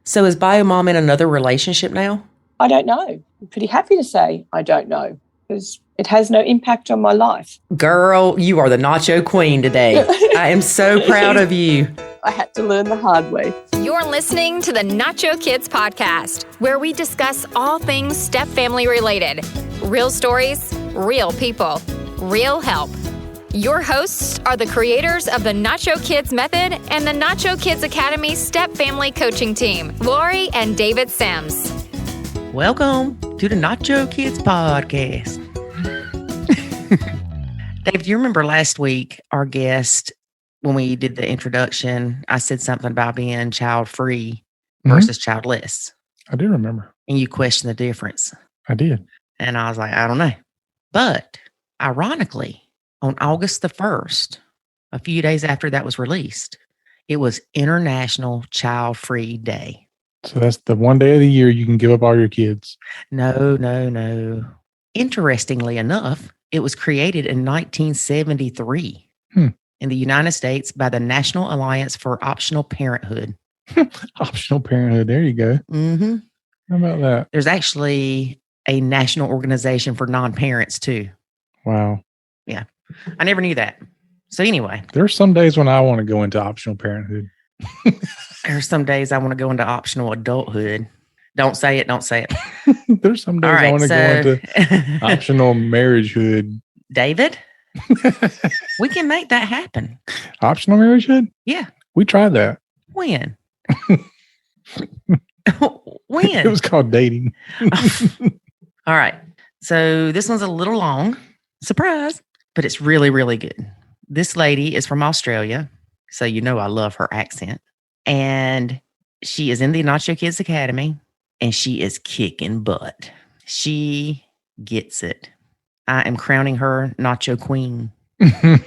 So is Biomom in another relationship now? I don't know. I'm pretty happy to say I don't know because it has no impact on my life. Girl, you are the nacho queen today. I am so proud of you. I had to learn the hard way. You're listening to the Nacho Kids Podcast, where we discuss all things step-family related. Real stories, real people, real help. Your hosts are the creators of the Nacho Kids Method and the Nacho Kids Academy Step Family Coaching Team, Lori and David Sims. Welcome to the Nacho Kids Podcast. Dave, do you remember last week our guest, when we did the introduction, I said something about being child-free versus childless? I do remember. And you questioned the difference. I did. And I was like, I don't know. But ironically, on August the 1st, a few days after that was released, it was International Child-Free Day. So that's the one day of the year you can give up all your kids. No. Interestingly enough, it was created in 1973 in the United States by the National Alliance for Optional Parenthood. Optional parenthood. There you go. Mm-hmm. How about that? There's actually a national organization for non-parents too. Wow. Yeah. I never knew that. So anyway. There's some days when I want to go into optional parenthood. There's some days I want to go into optional adulthood. Don't say it. There's some days I want to go into optional marriagehood. David, we can make that happen. Optional marriagehood? Yeah. We tried that. When? When? It was called dating. All right. So this one's a little long. Surprise. But it's really, really good. This lady is from Australia. So you know I love her accent. And she is in the Nacho Kids Academy. And she is kicking butt. She gets it. I am crowning her Nacho Queen. Well,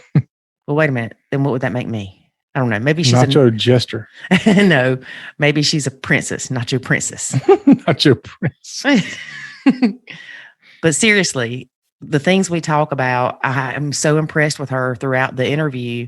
wait a minute. Then what would that make me? I don't know. Maybe she's Nacho Jester. No, maybe she's a princess. Nacho Princess. Nacho Prince. But seriously, the things we talk about, I am so impressed with her throughout the interview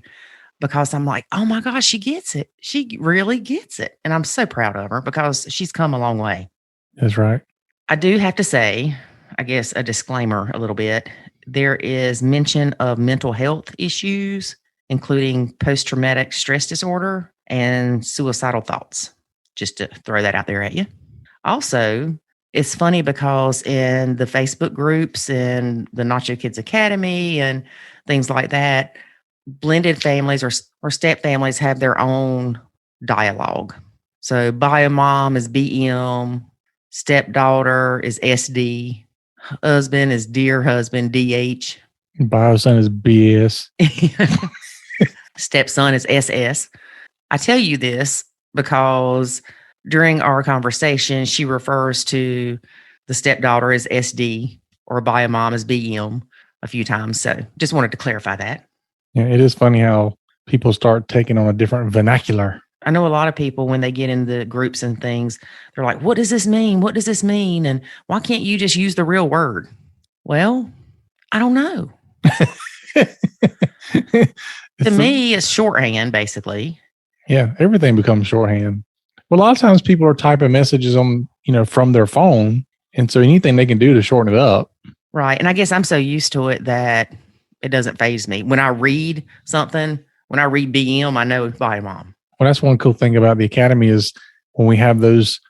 because I'm like, oh my gosh, she gets it. She really gets it. And I'm so proud of her because she's come a long way. That's right. I do have to say, I guess a disclaimer a little bit. There is mention of mental health issues, including post-traumatic stress disorder and suicidal thoughts, just to throw that out there at you. Also, it's funny because in the Facebook groups and the Nacho Kids Academy and things like that, blended families or step families have their own dialogue. So Biomom is BM, stepdaughter is SD, husband is dear husband, DH. Bioson is BS. Stepson is SS. I tell you this because during our conversation, she refers to the stepdaughter as SD or Biomom as BM a few times. So just wanted to clarify that. Yeah, it is funny how people start taking on a different vernacular. I know a lot of people, when they get in the groups and things, they're like, what does this mean? What does this mean? And why can't you just use the real word? Well, I don't know. To me, it's shorthand, basically. Yeah, everything becomes shorthand. Well, a lot of times people are typing messages on, from their phone. And so anything they can do to shorten it up. Right. And I guess I'm so used to it that it doesn't faze me. When I read something, when I read BM, I know it's Biomom. Well, that's one cool thing about the Academy is when we have those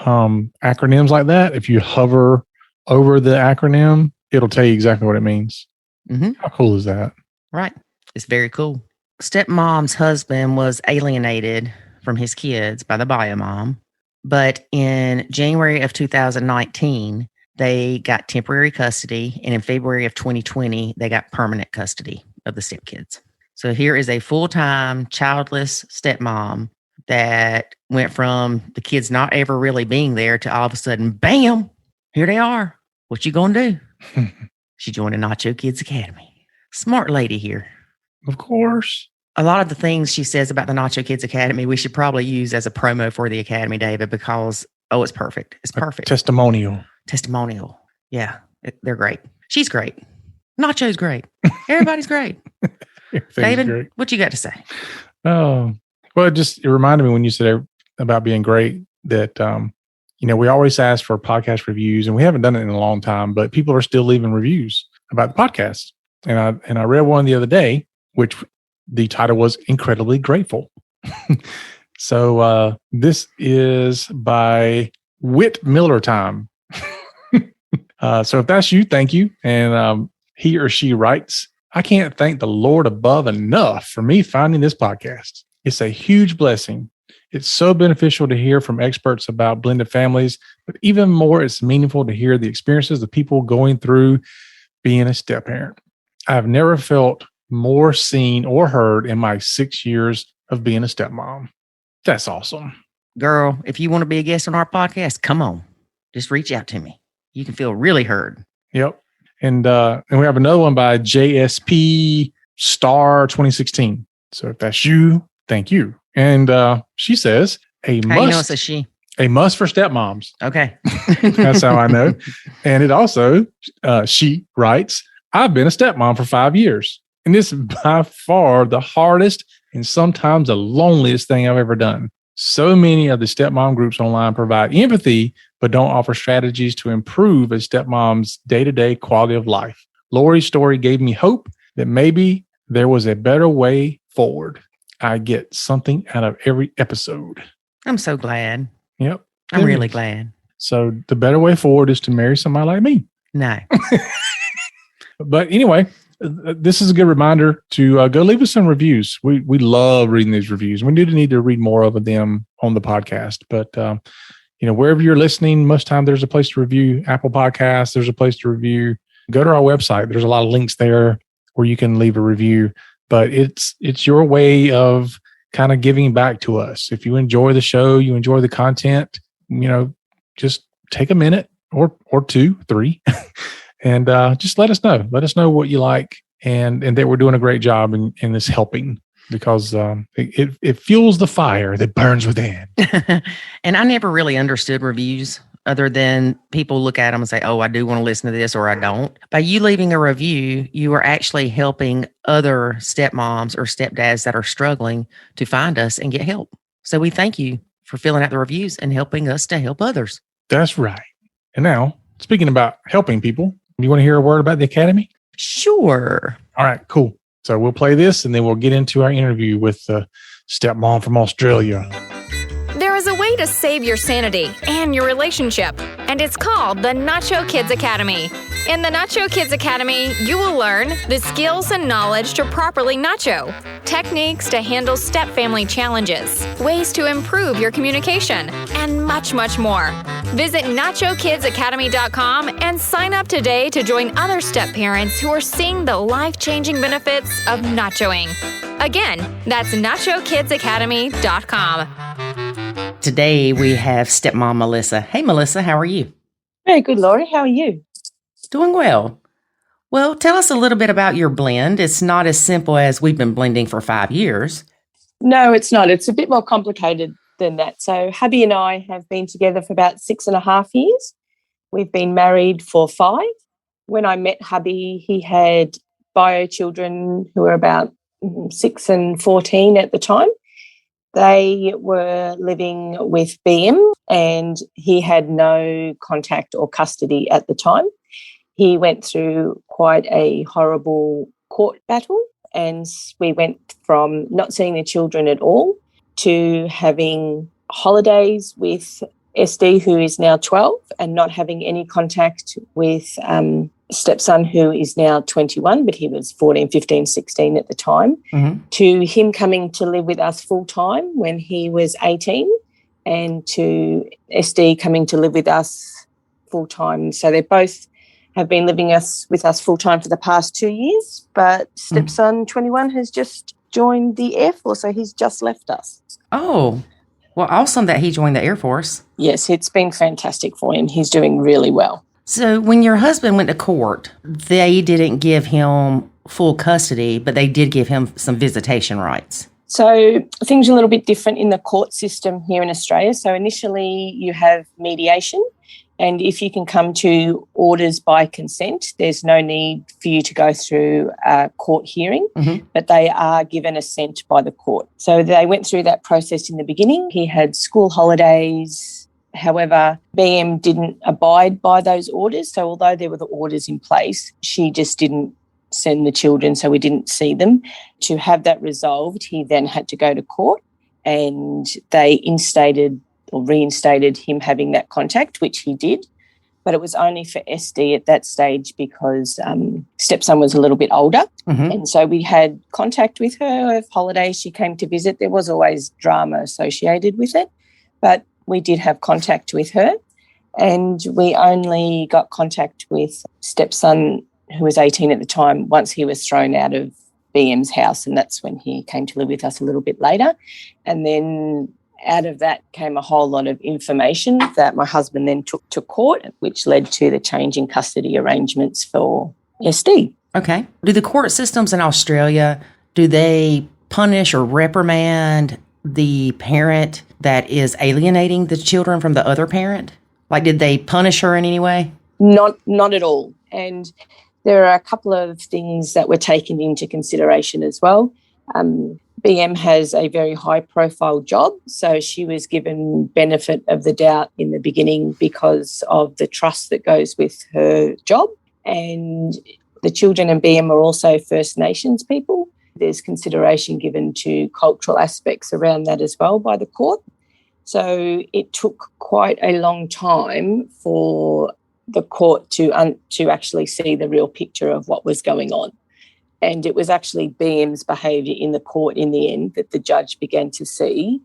acronyms like that, if you hover over the acronym, it'll tell you exactly what it means. Mm-hmm. How cool is that? Right. It's very cool. Stepmom's husband was alienated from his kids by the Biomom, but in January of 2019, they got temporary custody, and in February of 2020, they got permanent custody of the stepkids. So here is a full-time childless stepmom that went from the kids not ever really being there to all of a sudden, bam, here they are. What you gonna do? She joined the Nacho Kids Academy. Smart lady here. Of course. A lot of the things she says about the Nacho Kids Academy, we should probably use as a promo for the Academy, David, because, it's perfect. It's perfect. Testimonial. Yeah, they're great. She's great. Nacho's great. Everybody's great. David, great. What you got to say? Oh, well, it reminded me when you said about being great. that, we always ask for podcast reviews, and we haven't done it in a long time, but people are still leaving reviews about the podcast. And I read one the other day, which the title was Incredibly Grateful. So this is by Whit Miller Time. So if that's you, thank you. And he or she writes, I can't thank the Lord above enough for me finding this podcast. It's a huge blessing. It's so beneficial to hear from experts about blended families, but even more, it's meaningful to hear the experiences of people going through being a step parent. I've never felt more seen or heard in my 6 years of being a stepmom. That's awesome. Girl, if you want to be a guest on our podcast, come on. Just reach out to me. You can feel really heard. Yep. And we have another one by JSP Star 2016. So if that's you, thank you. And she says, How you know it's a she? A must for stepmoms. Okay. That's how I know. And it also, she writes, I've been a stepmom for 5 years. And this is by far the hardest and sometimes the loneliest thing I've ever done. So many of the stepmom groups online provide empathy, but don't offer strategies to improve a stepmom's day-to-day quality of life. Lori's story gave me hope that maybe there was a better way forward. I get something out of every episode. I'm so glad. Yep. I'm really glad. So the better way forward is to marry somebody like me. No. But anyway, this is a good reminder to go leave us some reviews. We love reading these reviews. We do need to read more of them on the podcast. But, wherever you're listening, most time there's a place to review. Apple Podcasts, there's a place to review. Go to our website. There's a lot of links there where you can leave a review. But it's your way of kind of giving back to us. If you enjoy the show, you enjoy the content, just take a minute or 2, 3 and just let us know. Let us know what you like and that we're doing a great job in this helping, because it fuels the fire that burns within. And I never really understood reviews other than people look at them and say, oh, I do want to listen to this or I don't. By you leaving a review, you are actually helping other stepmoms or stepdads that are struggling to find us and get help. So we thank you for filling out the reviews and helping us to help others. That's right. And now, speaking about helping people, do you want to hear a word about the Academy? Sure. All right, cool. So we'll play this and then we'll get into our interview with the stepmom from Australia. There is a way to save your sanity and your relationship, and it's called the Nacho Kids Academy. In the Nacho Kids Academy, you will learn the skills and knowledge to properly nacho, techniques to handle step-family challenges, ways to improve your communication, and much, much more. Visit NachoKidsAcademy.com and sign up today to join other step-parents who are seeing the life-changing benefits of nachoing. Again, that's NachoKidsAcademy.com. Today we have stepmom Melissa. Hey, Melissa, how are you? Very good, Laurie. How are you? Doing well. Well, tell us a little bit about your blend. It's not as simple as we've been blending for 5 years. No, it's not. It's a bit more complicated than that. So hubby and I have been together for about 6.5 years. We've been married for 5. When I met hubby, he had bio children who were about 6 and 14 at the time. They were living with BM and he had no contact or custody at the time. He went through quite a horrible court battle, and we went from not seeing the children at all to having holidays with SD, who is now 12, and not having any contact with stepson, who is now 21, but he was 14, 15, 16 at the time, to him coming to live with us full-time when he was 18, and to SD coming to live with us full-time. So they both have been living with us full-time for the past 2 years, but stepson 21 has just joined the Air Force, so he's just left us. Oh, well, awesome that he joined the Air Force. Yes, it's been fantastic for him. He's doing really well. So when your husband went to court, they didn't give him full custody, but they did give him some visitation rights. So things are a little bit different in the court system here in Australia. So initially you have mediation, And if you can come to orders by consent, there's no need for you to go through a court hearing, but they are given assent by the court. So they went through that process in the beginning. He had school holidays. However, BM didn't abide by those orders. So although there were the orders in place, she just didn't send the children, so we didn't see them. To have that resolved, he then had to go to court, and they reinstated him having that contact, which he did. But it was only for SD at that stage because stepson was a little bit older. And so we had contact with her of holidays. She came to visit. There was always drama associated with it, but we did have contact with her. And we only got contact with stepson, who was 18 at the time, once he was thrown out of BM's house, and that's when he came to live with us a little bit later. And then out of that came a whole lot of information that my husband then took to court, which led to the change in custody arrangements for SD. Okay. Do the court systems in Australia, do they punish or reprimand the parent that is alienating the children from the other parent? Like, did they punish her in any way? Not at all. And there are a couple of things that were taken into consideration as well. BM has a very high-profile job, so she was given benefit of the doubt in the beginning because of the trust that goes with her job. And the children and BM are also First Nations people. There's consideration given to cultural aspects around that as well by the court. So it took quite a long time for the court to actually see the real picture of what was going on. And it was actually BM's behaviour in the court in the end that the judge began to see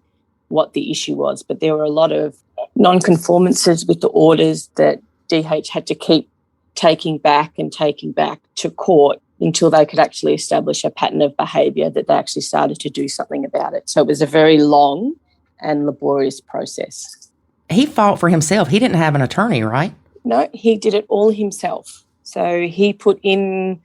what the issue was. But there were a lot of non-conformances with the orders that DH had to keep taking back to court until they could actually establish a pattern of behaviour that they actually started to do something about it. So it was a very long and laborious process. He fought for himself. He didn't have an attorney, right? No, he did it all himself. So he put in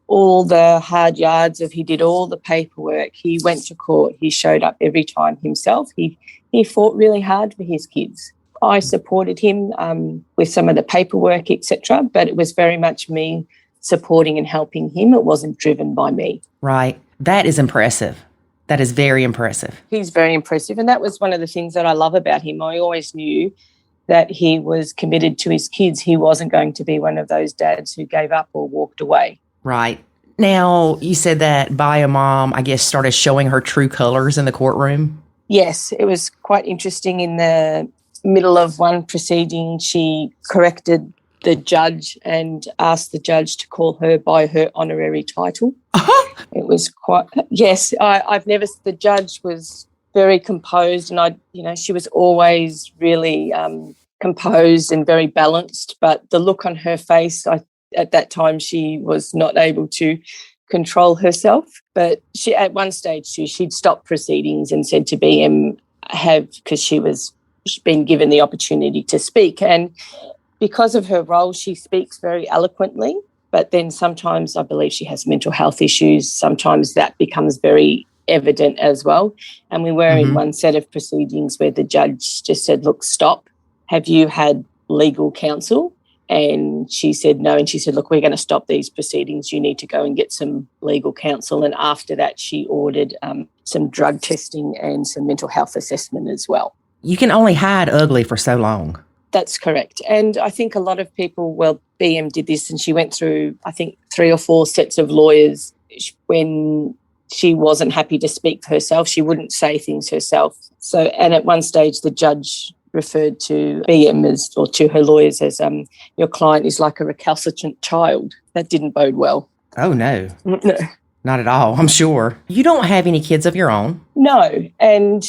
all the hard yards he did all the paperwork. He went to court. He showed up every time himself. He fought really hard for his kids. I supported him with some of the paperwork, etc., but it was very much me supporting and helping him. It wasn't driven by me. Right. That is impressive. That is very impressive. He's very impressive, and that was one of the things that I love about him. I always knew that he was committed to his kids. He wasn't going to be one of those dads who gave up or walked away. Right. Now, you said that Bio Mom, I guess, started showing her true colors in the courtroom. Yes, it was quite interesting. In the middle of one proceeding, she corrected the judge and asked the judge to call her by her honorary title. It was quite, yes, the judge was very composed, and she was always really composed and very balanced, but the look on her face, at that time, she was not able to control herself. But she, at one stage, she'd stopped proceedings and said to BM, because she'd been given the opportunity to speak. And because of her role, she speaks very eloquently. But then sometimes I believe she has mental health issues. Sometimes that becomes very evident as well. And we were in one set of proceedings where the judge just said, look, stop. Have you had legal counsel? And she said no. And she said, look, we're going to stop these proceedings. You need to go and get some legal counsel. And after that, she ordered some drug testing and some mental health assessment as well. You can only hide ugly for so long. That's correct. And I think a lot of people, BM did this, and she went through, I think, 3 or 4 sets of lawyers. When she wasn't happy to speak for herself, she wouldn't say things herself. So, and at one stage, the judge referred to BM or to her lawyers as your client is like a recalcitrant child. That didn't bode well. Oh, no. No. Not at all, I'm sure. You don't have any kids of your own. No, and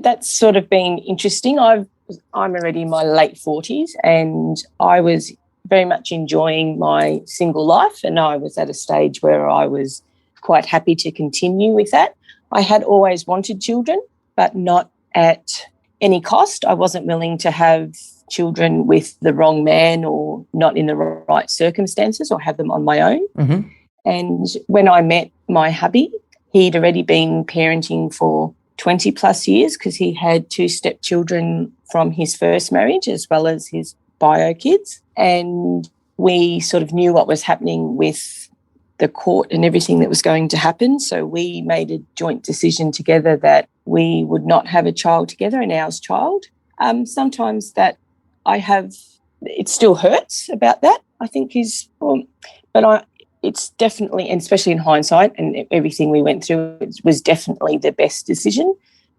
that's sort of been interesting. I'm already in my late 40s, and I was very much enjoying my single life, and I was at a stage where I was quite happy to continue with that. I had always wanted children, but not at any cost. I wasn't willing to have children with the wrong man or not in the right circumstances or have them on my own. Mm-hmm. And when I met my hubby, he'd already been parenting for 20 plus years because he had 2 stepchildren from his first marriage as well as his bio kids, and we sort of knew what was happening with the court and everything that was going to happen. So we made a joint decision together that we would not have a child together, an ours child. Sometimes that it still hurts about that, I think it's definitely, and especially in hindsight and everything we went through, it was definitely the best decision.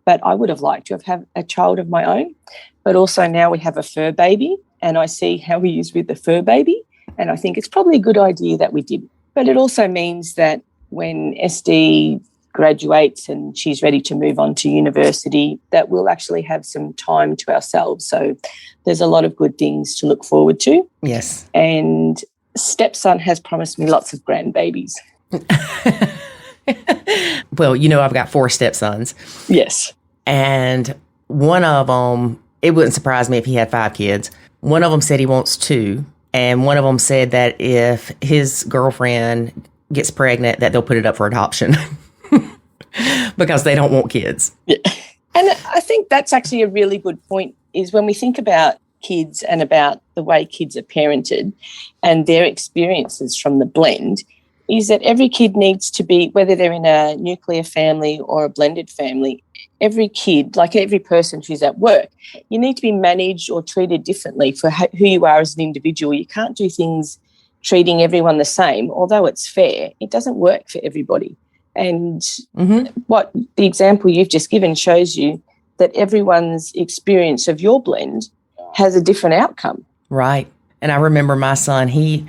But I would have liked to have had a child of my own. But also now we have a fur baby, and I see how he is with the fur baby, and I think it's probably a good idea that we did. But it also means that when SD graduates and she's ready to move on to university, that we'll actually have some time to ourselves. So there's a lot of good things to look forward to. Yes. And stepson has promised me lots of grandbabies. Well, I've got 4 stepsons. Yes. And one of them, it wouldn't surprise me if he had 5 kids. One of them said he wants 2. And one of them said that if his girlfriend gets pregnant, that they'll put it up for adoption because they don't want kids. Yeah. And I think that's actually a really good point, is when we think about kids and about the way kids are parented and their experiences from the blend, is that every kid needs to be, whether they're in a nuclear family or a blended family, every kid, like every person who's at work, you need to be managed or treated differently for who you are as an individual. You can't do things treating everyone the same, although it's fair. It doesn't work for everybody. And what the example you've just given shows you, that everyone's experience of your blend has a different outcome. Right. And I remember my son, he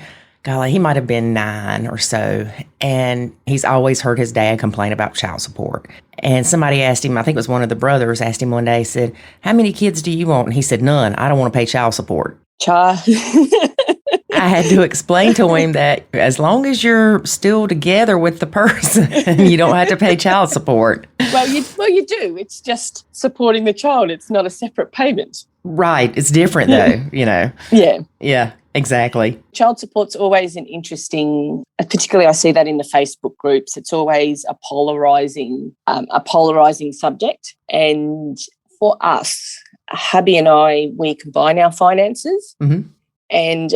might have been 9 or so, and he's always heard his dad complain about child support. And somebody asked him, I think it was one of the brothers, asked him one day, said, "How many kids do you want?" And he said, "None. I don't want to pay child support." I had to explain to him that as long as you're still together with the person, you don't have to pay child support. Well, you do. It's just supporting the child. It's not a separate payment. Right. It's different, though, Yeah. Yeah, exactly. Child support's always an interesting, particularly I see that in the Facebook groups, it's always a polarizing subject. And for us, hubby and I, we combine our finances. Mm-hmm. And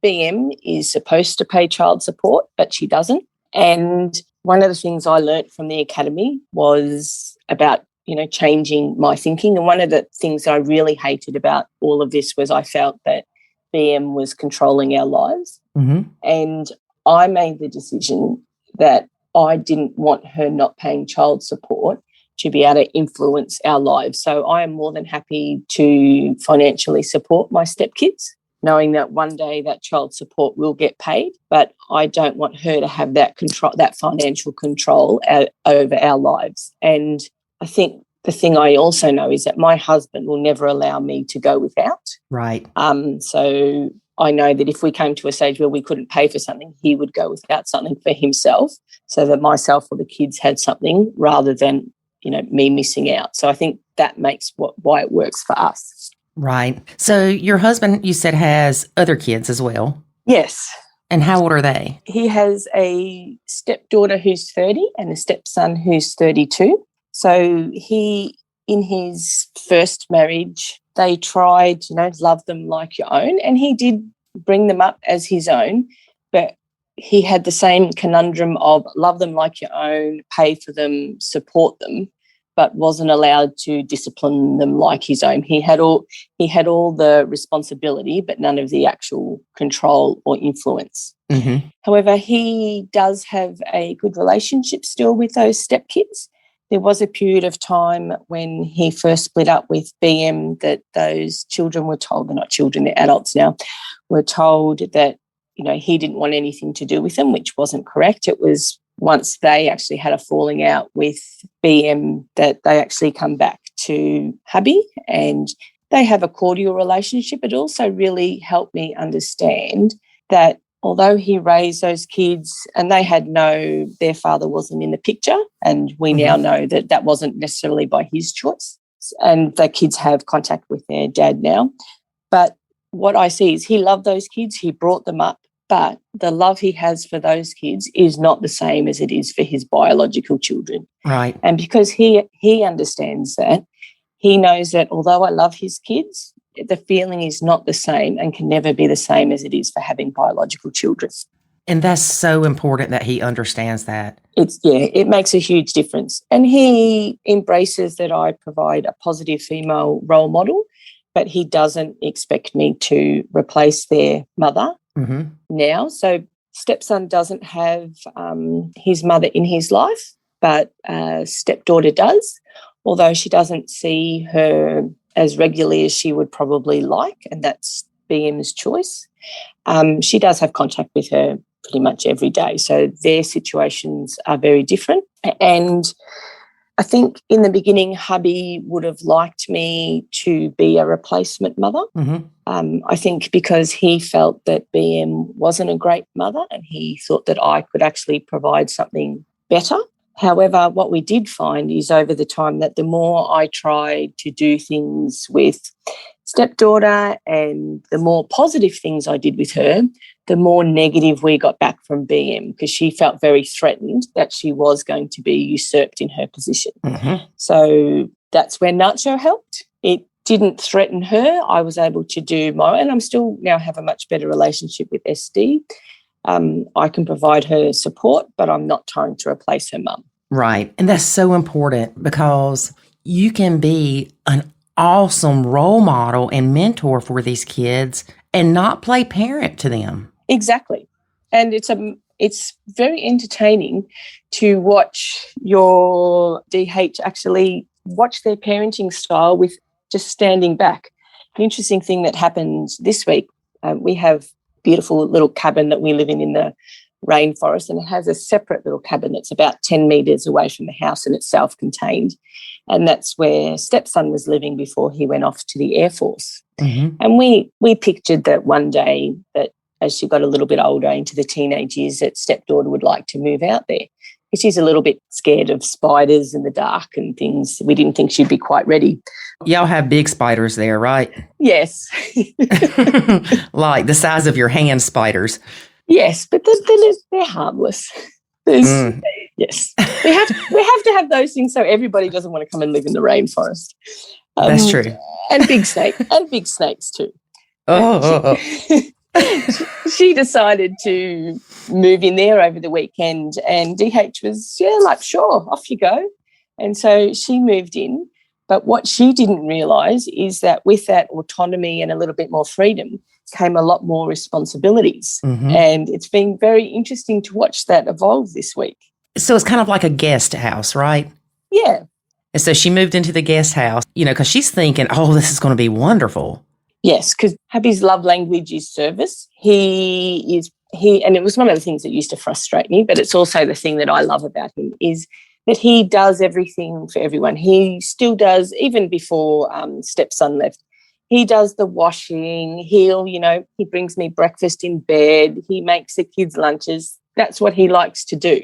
BM is supposed to pay child support, but she doesn't. And one of the things I learnt from the academy was about, changing my thinking. And one of the things I really hated about all of this was I felt that BM was controlling our lives. Mm-hmm. And I made the decision that I didn't want her not paying child support to be able to influence our lives. So I am more than happy to financially support my stepkids, knowing that one day that child support will get paid, but I don't want her to have that control, that financial control over our lives. And I think the thing I also know is that my husband will never allow me to go without. Right. So I know that if we came to a stage where we couldn't pay for something, he would go without something for himself, so that myself or the kids had something rather than, me missing out. So I think that makes why it works for us. Right. So your husband, you said, has other kids as well? Yes. And how old are they? He has a stepdaughter who's 30 and a stepson who's 32. So he, in his first marriage, they tried, love them like your own. And he did bring them up as his own, but he had the same conundrum of love them like your own, pay for them, support them, but wasn't allowed to discipline them like his own. He had all the responsibility, but none of the actual control or influence. Mm-hmm. However, he does have a good relationship still with those stepkids. There was a period of time when he first split up with BM that those children were told, they're not children, they're adults now, were told that, he didn't want anything to do with them, which wasn't correct. It was once they actually had a falling out with BM that they actually come back to hubby and they have a cordial relationship. It also really helped me understand that although he raised those kids and their father wasn't in the picture, and we now know that that wasn't necessarily by his choice, and the kids have contact with their dad now. But what I see is he loved those kids, he brought them up, but the love he has for those kids is not the same as it is for his biological children. Right. And because he understands that, he knows that although I love his kids, the feeling is not the same and can never be the same as it is for having biological children. And that's so important that he understands that. It makes a huge difference. And he embraces that I provide a positive female role model, but he doesn't expect me to replace their mother now. So stepson doesn't have his mother in his life, but stepdaughter does, although she doesn't see her as regularly as she would probably like, and that's BM's choice. She does have contact with her pretty much every day, so their situations are very different. And I think in the beginning, hubby would have liked me to be a replacement mother. I think because he felt that BM wasn't a great mother and he thought that I could actually provide something better. However, what we did find is over the time that the more I tried to do things with stepdaughter and the more positive things I did with her, the more negative we got back from BM, because she felt very threatened that she was going to be usurped in her position. So that's where Nacho helped. It didn't threaten her. I was able to do my, and I'm still now have a much better relationship with SD. I can provide her support, but I'm not trying to replace her mum. Right. And that's so important because you can be an awesome role model and mentor for these kids and not play parent to them. Exactly. And it's very entertaining to watch your DH actually watch their parenting style with just standing back. The interesting thing that happened this week, we have a beautiful little cabin that we live in the rainforest, and it has a separate little cabin that's about 10 metres away from the house, and it's self-contained. And that's where stepson was living before he went off to the Air Force. And we pictured that one day that as she got a little bit older into the teenage years, that stepdaughter would like to move out there. Because she's a little bit scared of spiders in the dark and things. We didn't think she'd be quite ready. Y'all have big spiders there, right? Yes. Like the size of your hand spiders. Yes, but they're harmless. Yes. We have to have those things so everybody doesn't want to come and live in the rainforest. That's true. And big snakes too. She decided to move in there over the weekend, and DH was, sure, off you go. And so she moved in. But what she didn't realise is that with that autonomy and a little bit more freedom came a lot more responsibilities. And it's been very interesting to watch that evolve this week. So it's kind of like a guest house, right? Yeah. And so she moved into the guest house, because she's thinking, oh, this is going to be wonderful. Yes, because hubby's love language is service. And it was one of the things that used to frustrate me, but it's also the thing that I love about him is that he does everything for everyone. He still does, even before stepson left. He does the washing. He brings me breakfast in bed. He makes the kids' lunches. That's what he likes to do.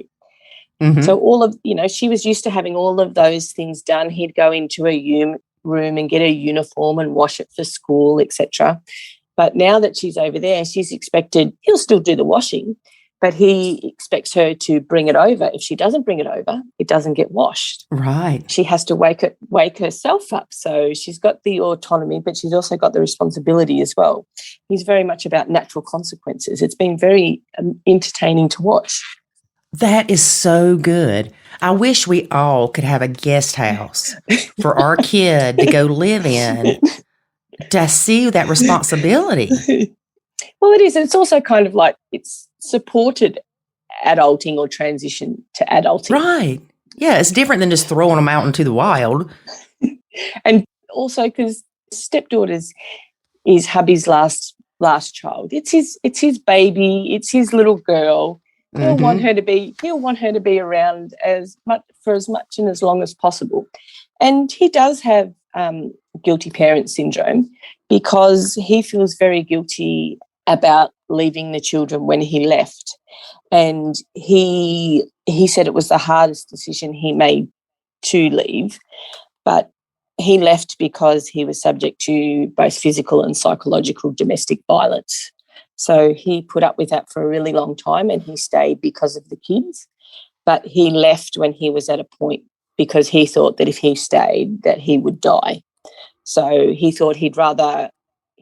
So all of, she was used to having all of those things done. He'd go into a room and get a uniform and wash it for school, etc. But now that she's over there, she's expected, he'll still do the washing, but he expects her to bring it over. If she doesn't bring it over, it doesn't get washed. Right. She has to wake herself up. So she's got the autonomy, but she's also got the responsibility as well. He's very much about natural consequences. It's been very entertaining to watch. That is so good. I wish we all could have a guest house for our kid to go live in to see that responsibility. Well, it is. It's also kind of like it's supported adulting or transition to adulting. Right. Yeah, it's different than just throwing them out into the wild. And also because stepdaughters is hubby's last child. It's his baby. It's his little girl. He'll want her to be around as much and as long as possible. And he does have guilty parent syndrome because he feels very guilty about leaving the children when he left. And he said it was the hardest decision he made to leave, but he left because he was subject to both physical and psychological domestic violence. So he put up with that for a really long time and he stayed because of the kids. But he left when he was at a point because he thought that if he stayed that he would die. So he thought he'd rather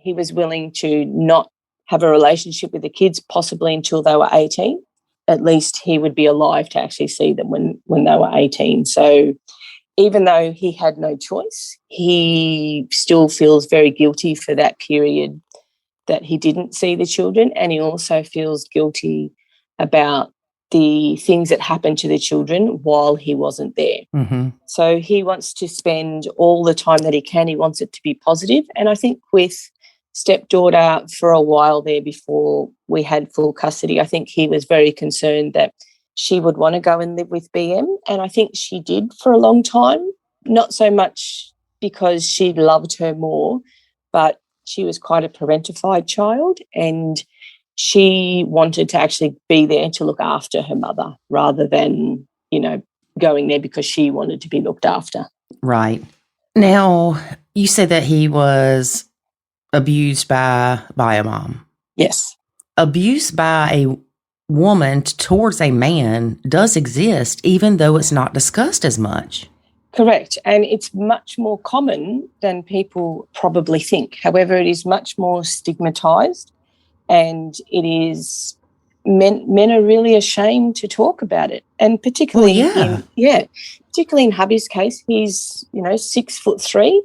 he was willing to not have a relationship with the kids possibly until they were 18. At least he would be alive to actually see them when they were 18. So even though he had no choice, he still feels very guilty for that period that he didn't see the children, and he also feels guilty about the things that happened to the children while he wasn't there. Mm-hmm. So he wants to spend all the time that he can. He wants it to be positive. And I think with stepdaughter for a while there before we had full custody, I think he was very concerned that she would want to go and live with BM. And I think she did for a long time, not so much because she loved her more, but she was quite a parentified child, and she wanted to actually be there to look after her mother rather than, going there because she wanted to be looked after. Right. Now, you said that he was abused by a mom. Yes. Abuse by a woman towards a man does exist, even though it's not discussed as much. Correct. And it's much more common than people probably think. However, it is much more stigmatized, and it is men are really ashamed to talk about it. And particularly particularly in hubby's case, he's 6'3",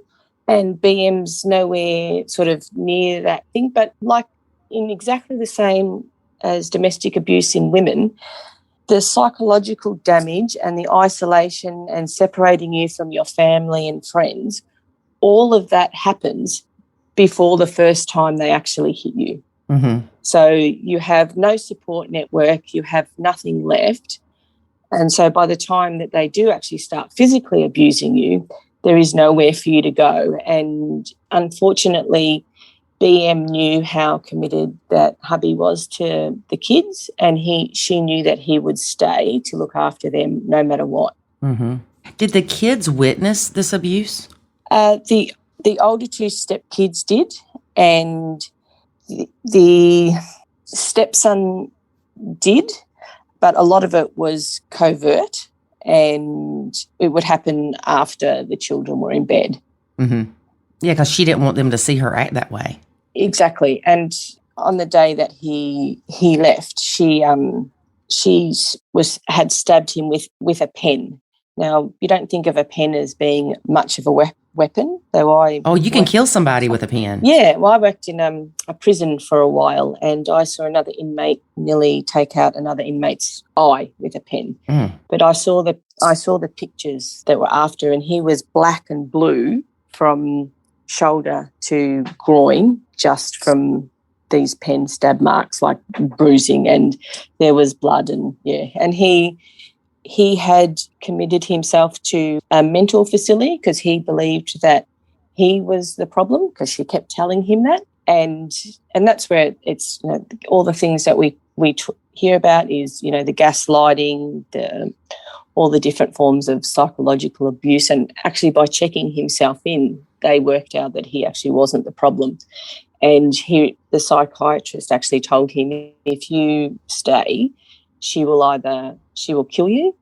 and BM's nowhere sort of near that thing. But like in exactly the same as domestic abuse in women, the psychological damage and the isolation and separating you from your family and friends, all of that happens before the first time they actually hit you. Mm-hmm. So you have no support network, you have nothing left. And so by the time that they do actually start physically abusing you, there is nowhere for you to go. And unfortunately, BM knew how committed that hubby was to the kids, and she knew that he would stay to look after them no matter what. Mm-hmm. Did the kids witness this abuse? The older two stepkids did, and the stepson did, but a lot of it was covert, and it would happen after the children were in bed. Mm-hmm. Yeah, because she didn't want them to see her act that way. Exactly. And on the day that he left, she had stabbed him with a pen. Now, you don't think of a pen as being much of a weapon, though you can kill somebody with a pen. Yeah, well, I worked in a prison for a while, and I saw another inmate nearly take out another inmate's eye with a pen. Mm. But I saw the pictures that were after, and he was black and blue from shoulder to groin, just from these pen stab marks, like bruising, and there was blood, and he had committed himself to a mental facility because he believed that he was the problem, because she kept telling him that, and that's where it's all the things that we hear about is the gaslighting, all the different forms of psychological abuse, and actually by checking himself in, they worked out that he actually wasn't the problem. And the psychiatrist actually told him, if you stay, she will kill you,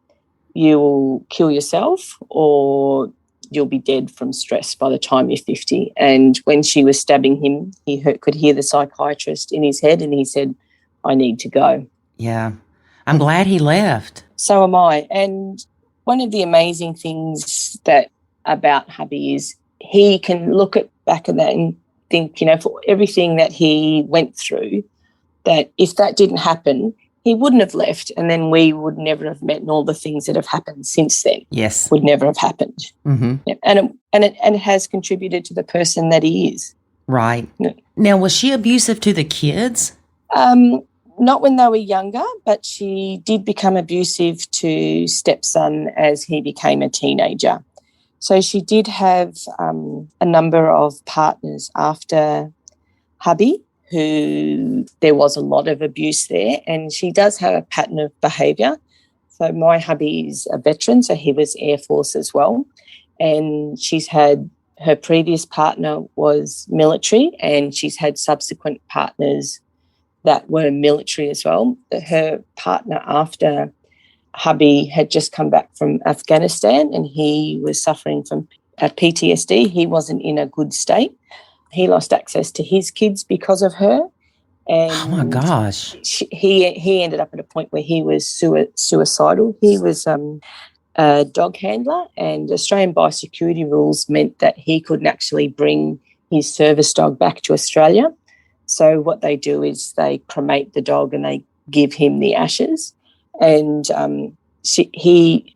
you will kill yourself, or you'll be dead from stress by the time you're 50. And when she was stabbing him, he could hear the psychiatrist in his head, and he said, I need to go. Yeah. I'm glad he left. So am I. And one of the amazing things about hubby is he can look back at that and think, for everything that he went through, that if that didn't happen, he wouldn't have left, and then we would never have met, and all the things that have happened since then would never have happened. Mm-hmm. Yeah. And it has contributed to the person that he is. Right. Yeah. Now, was she abusive to the kids? Not when they were younger, but she did become abusive to stepson as he became a teenager. So she did have a number of partners after hubby, who there was a lot of abuse there, and she does have a pattern of behaviour. So my hubby is a veteran, so he was Air Force as well, and she's had her previous partner was military, and she's had subsequent partners that were military as well. Her partner after hubby had just come back from Afghanistan, and he was suffering from PTSD. He wasn't in a good state. he lost access to his kids because of her. And oh my gosh. He ended up at a point where he was suicidal. He was a dog handler, and Australian biosecurity rules meant that he couldn't actually bring his service dog back to Australia. So what they do is they cremate the dog and they give him the ashes. And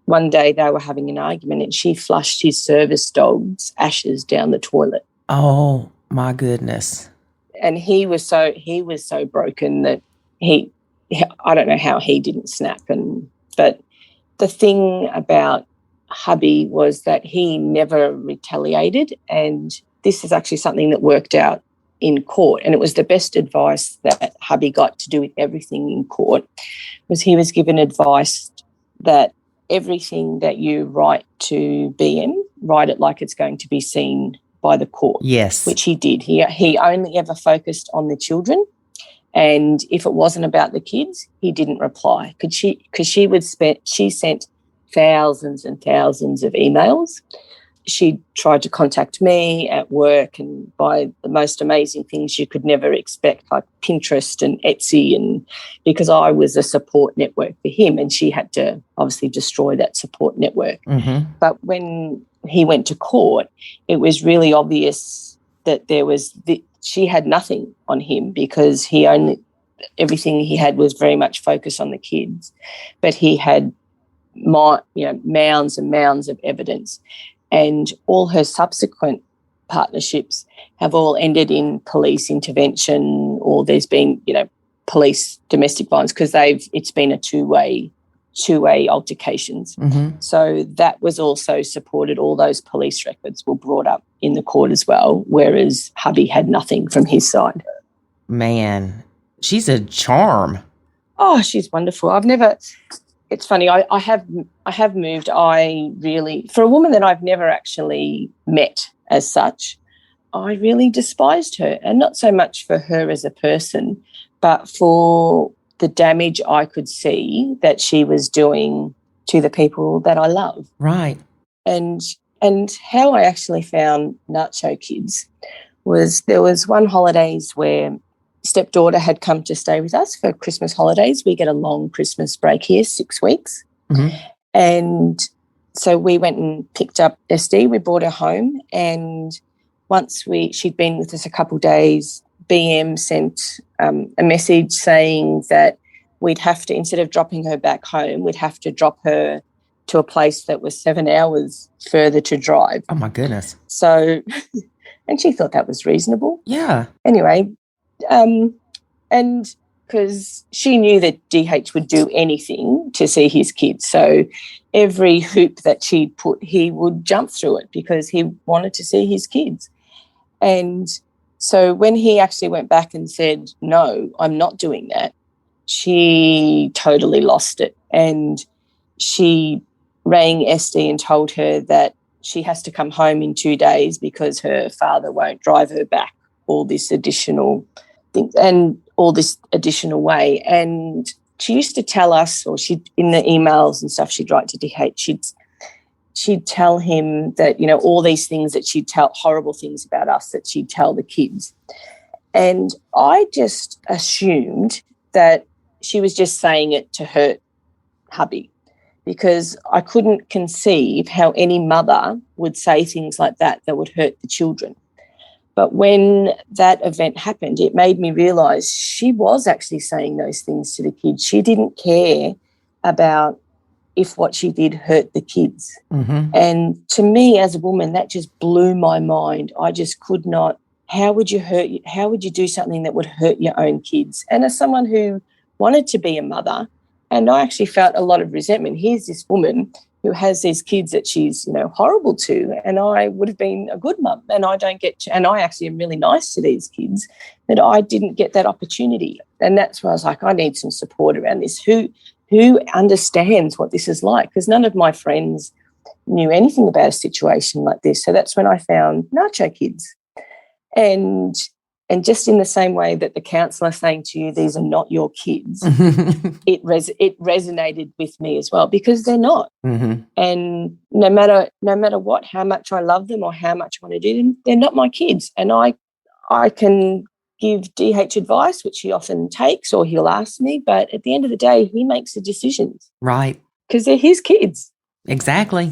one day they were having an argument and she flushed his service dog's ashes down the toilet. Oh my goodness. And he was so broken that I don't know how he didn't snap. But the thing about hubby was that he never retaliated, and this is actually something that worked out in court, and it was the best advice that hubby got to do with everything in court. Was he was given advice that everything that you write to BM, write it like it's going to be seen by the court. Yes. Which he did. He only ever focused on the children, and if it wasn't about the kids, he didn't reply. Because she sent thousands and thousands of emails. She tried to contact me at work and buy the most amazing things you could never expect, like Pinterest and Etsy, and because I was a support network for him, and she had to obviously destroy that support network. Mm-hmm. But when he went to court, it was really obvious that she had nothing on him, because everything he had was very much focused on the kids, but he had mounds and mounds of evidence. And all her subsequent partnerships have all ended in police intervention, or there's been, police domestic violence, because it's been a two-way altercations. Mm-hmm. So that was also supported. All those police records were brought up in the court as well, whereas hubby had nothing from his side. Man, she's a charm. Oh, she's wonderful. It's funny. I have moved. For a woman that I've never actually met as such, I really despised her, and not so much for her as a person, but for the damage I could see that she was doing to the people that I love. Right. And how I actually found Nacho Kids was there was one holidays where stepdaughter had come to stay with us for Christmas holidays. We get a long Christmas break here, 6 weeks. Mm-hmm. And so we went and picked up SD. We brought her home, and once she'd been with us a couple of days, BM sent a message saying that we'd have to, instead of dropping her back home, we'd have to drop her to a place that was 7 hours further to drive. Oh, my goodness. So, and she thought that was reasonable. Yeah. Anyway, and because she knew that DH would do anything to see his kids. So every hoop that she'd put, he would jump through it because he wanted to see his kids. And so when he actually went back and said, no, I'm not doing that, she totally lost it. And she rang SD and told her that she has to come home in 2 days because her father won't drive her back all this additional things and all this additional way. And she used to tell us, or in the emails and stuff she'd write to DH, she'd tell him that, all these things that she'd tell, horrible things about us that she'd tell the kids. And I just assumed that she was just saying it to hurt hubby, because I couldn't conceive how any mother would say things like that would hurt the children. But when that event happened, it made me realise she was actually saying those things to the kids. She didn't care about if what she did hurt the kids. Mm-hmm. And to me, as a woman, that just blew my mind. I just could not. How would you do something that would hurt your own kids? And as someone who wanted to be a mother, and I actually felt a lot of resentment. Here's this woman who has these kids that she's, horrible to, and I would have been a good mum, and I don't get to, and I actually am really nice to these kids, that I didn't get that opportunity. And that's where I was like, I need some support around this. Who understands what this is like? Because none of my friends knew anything about a situation like this. So that's when I found Nacho Kids. And just in the same way that the counsellor saying to you, these are not your kids, it resonated with me as well, because they're not. Mm-hmm. And no matter what, how much I love them or how much I want to do them, they're not my kids. And I I can give DH advice, which he often takes, or he'll ask me, but at the end of the day, he makes the decisions. Right. Because they're his kids. Exactly.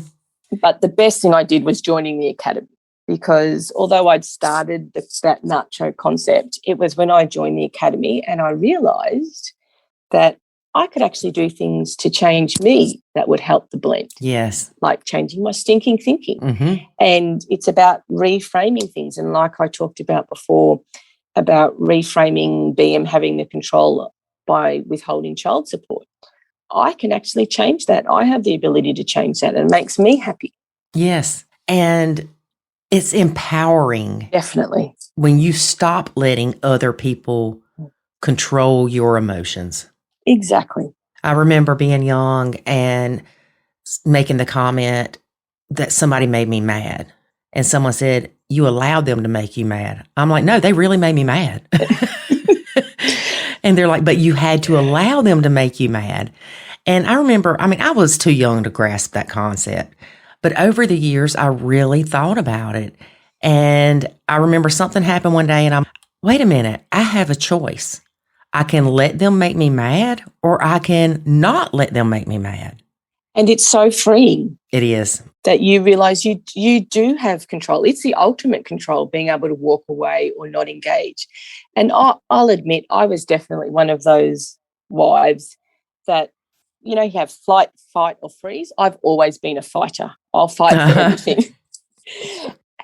But the best thing I did was joining the academy, because although I'd started that Nacho concept, it was when I joined the academy and I realised that I could actually do things to change me that would help the blend. Yes. Like changing my stinking thinking. Mm-hmm. And it's about reframing things. And like I talked about before, about reframing BM having the control by withholding child support. I can actually change that. I have the ability to change that, and it makes me happy. Yes. And it's empowering. Definitely. When you stop letting other people control your emotions. Exactly. I remember being young and making the comment that somebody made me mad. And someone said, you allowed them to make you mad. I'm like, no, they really made me mad. And they're like, but you had to allow them to make you mad. And I remember, I was too young to grasp that concept. But over the years, I really thought about it. And I remember something happened one day and wait a minute, I have a choice. I can let them make me mad, or I can not let them make me mad. And it's so freeing. It is. That you realise you do have control. It's the ultimate control, being able to walk away or not engage. And I'll admit, I was definitely one of those wives that, you have flight, fight or freeze. I've always been a fighter. I'll fight for everything.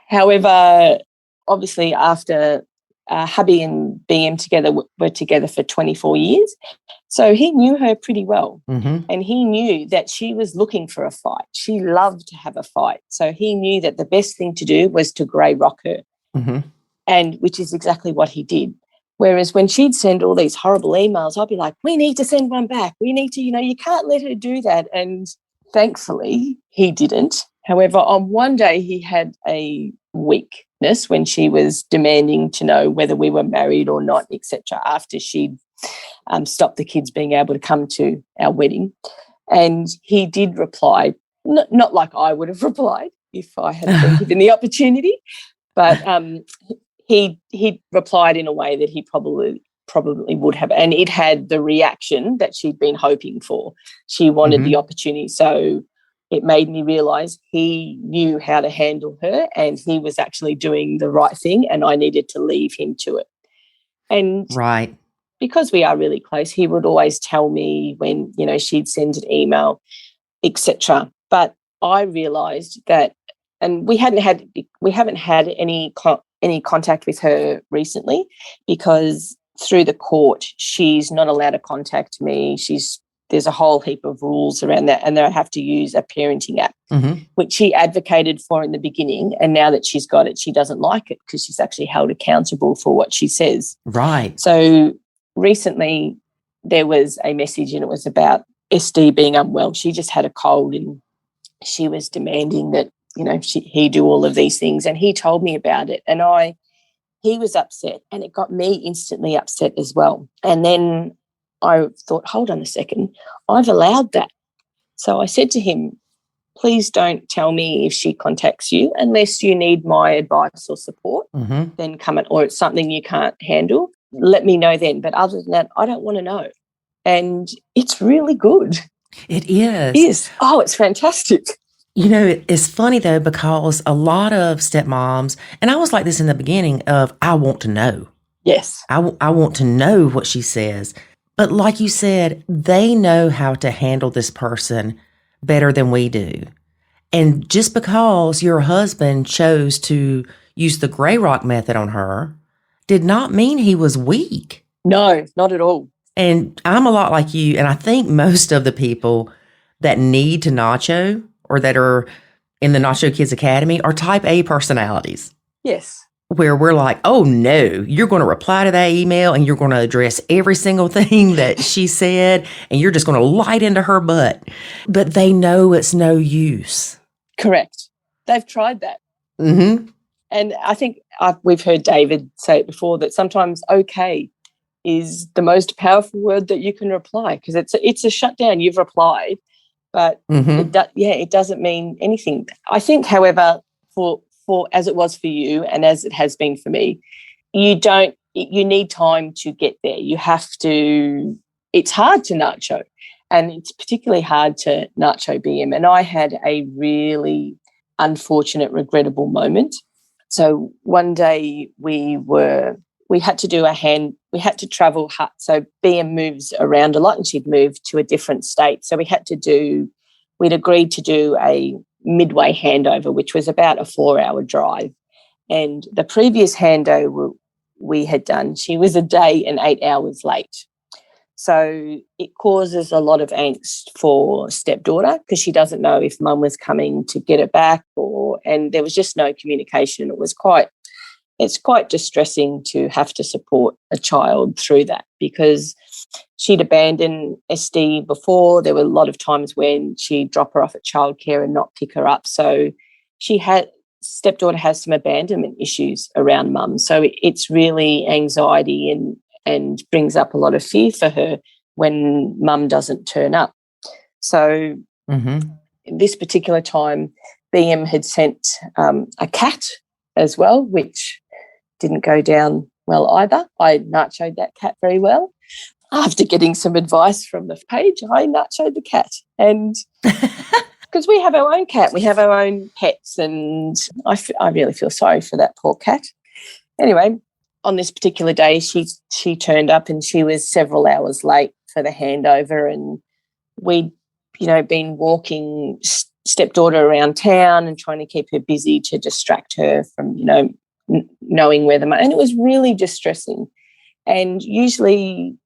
However, obviously after hubby and BM were together for 24 years. So he knew her pretty well. Mm-hmm. And he knew that she was looking for a fight. She loved to have a fight. So he knew that the best thing to do was to grey rock her. Mm-hmm. And which is exactly what he did. Whereas when she'd send all these horrible emails, I'd be like, we need to send one back. We need to, you can't let her do that. And thankfully he didn't. However, on one day he had a weakness when she was demanding to know whether we were married or not, etc., after she'd stopped the kids being able to come to our wedding. And he did reply, not like I would have replied if I had been given the opportunity, but he replied in a way that he probably would have, and it had the reaction that she'd been hoping for. She wanted Mm-hmm. the opportunity. So it made me realise he knew how to handle her and he was actually doing the right thing, and I needed to leave him to it. And right. because we are really close, he would always tell me when, she'd send an email, etc. But I realised that, and we haven't had any contact with her recently, because through the court she's not allowed to contact me. There's a whole heap of rules around that, and they have to use a parenting app, mm-hmm. which she advocated for in the beginning, and now that she's got it, she doesn't like it because she's actually held accountable for what she says. Right. So recently there was a message and it was about SD being unwell. She just had a cold and she was demanding that, he do all of these things, and he told me about it, and he was upset, and it got me instantly upset as well. And then I thought, hold on a second, I've allowed that. So I said to him, please don't tell me if she contacts you unless you need my advice or support. Mm-hmm. Then come in, or it's something you can't handle, let me know then. But other than that, I don't want to know. And it's really good. It is. It is. Oh, it's fantastic. It's funny though, because a lot of stepmoms, and I was like this in the beginning of, I want to know. Yes. I want to know what she says. But like you said, they know how to handle this person better than we do. And just because your husband chose to use the gray rock method on her did not mean he was weak. No, not at all. And I'm a lot like you. And I think most of the people that need to nacho or that are in the Nacho Kids Academy are type A personalities. Yes. Where we're like, oh no, you're going to reply to that email and you're going to address every single thing that she said and you're just going to light into her butt. But they know it's no use. Correct. They've tried that. Mm-hmm. And I think we've heard David say it before, that sometimes okay is the most powerful word that you can reply, because it's a shutdown. You've replied, but mm-hmm. it doesn't mean anything. I think, however, for as it was for you and as it has been for me, you need time to get there. You have to, it's hard to nacho, and it's particularly hard to nacho BM. And I had a really unfortunate, regrettable moment. So one day we had to travel. So BM moves around a lot, and she'd moved to a different state. So we'd agreed to do a midway handover, which was about a 4-hour drive. And the previous handover we had done, she was a day and 8 hours late. So it causes a lot of angst for stepdaughter because she doesn't know if mum was coming to get her back, and there was just no communication. It's quite distressing to have to support a child through that, because she'd abandoned SD before. There were a lot of times when she'd drop her off at childcare and not pick her up. So stepdaughter has some abandonment issues around mum. So it's really anxiety and brings up a lot of fear for her when mum doesn't turn up. So this particular time, BM had sent a cat as well, which didn't go down well either. I nachoed that cat very well. After getting some advice from the page, I nachoed the cat. And because we have our own cat, we have our own pets, and I really feel sorry for that poor cat. Anyway, on this particular day, she turned up, and she was several hours late for the handover, and we'd, been walking stepdaughter around town and trying to keep her busy to distract her from, knowing where and it was really distressing. And usually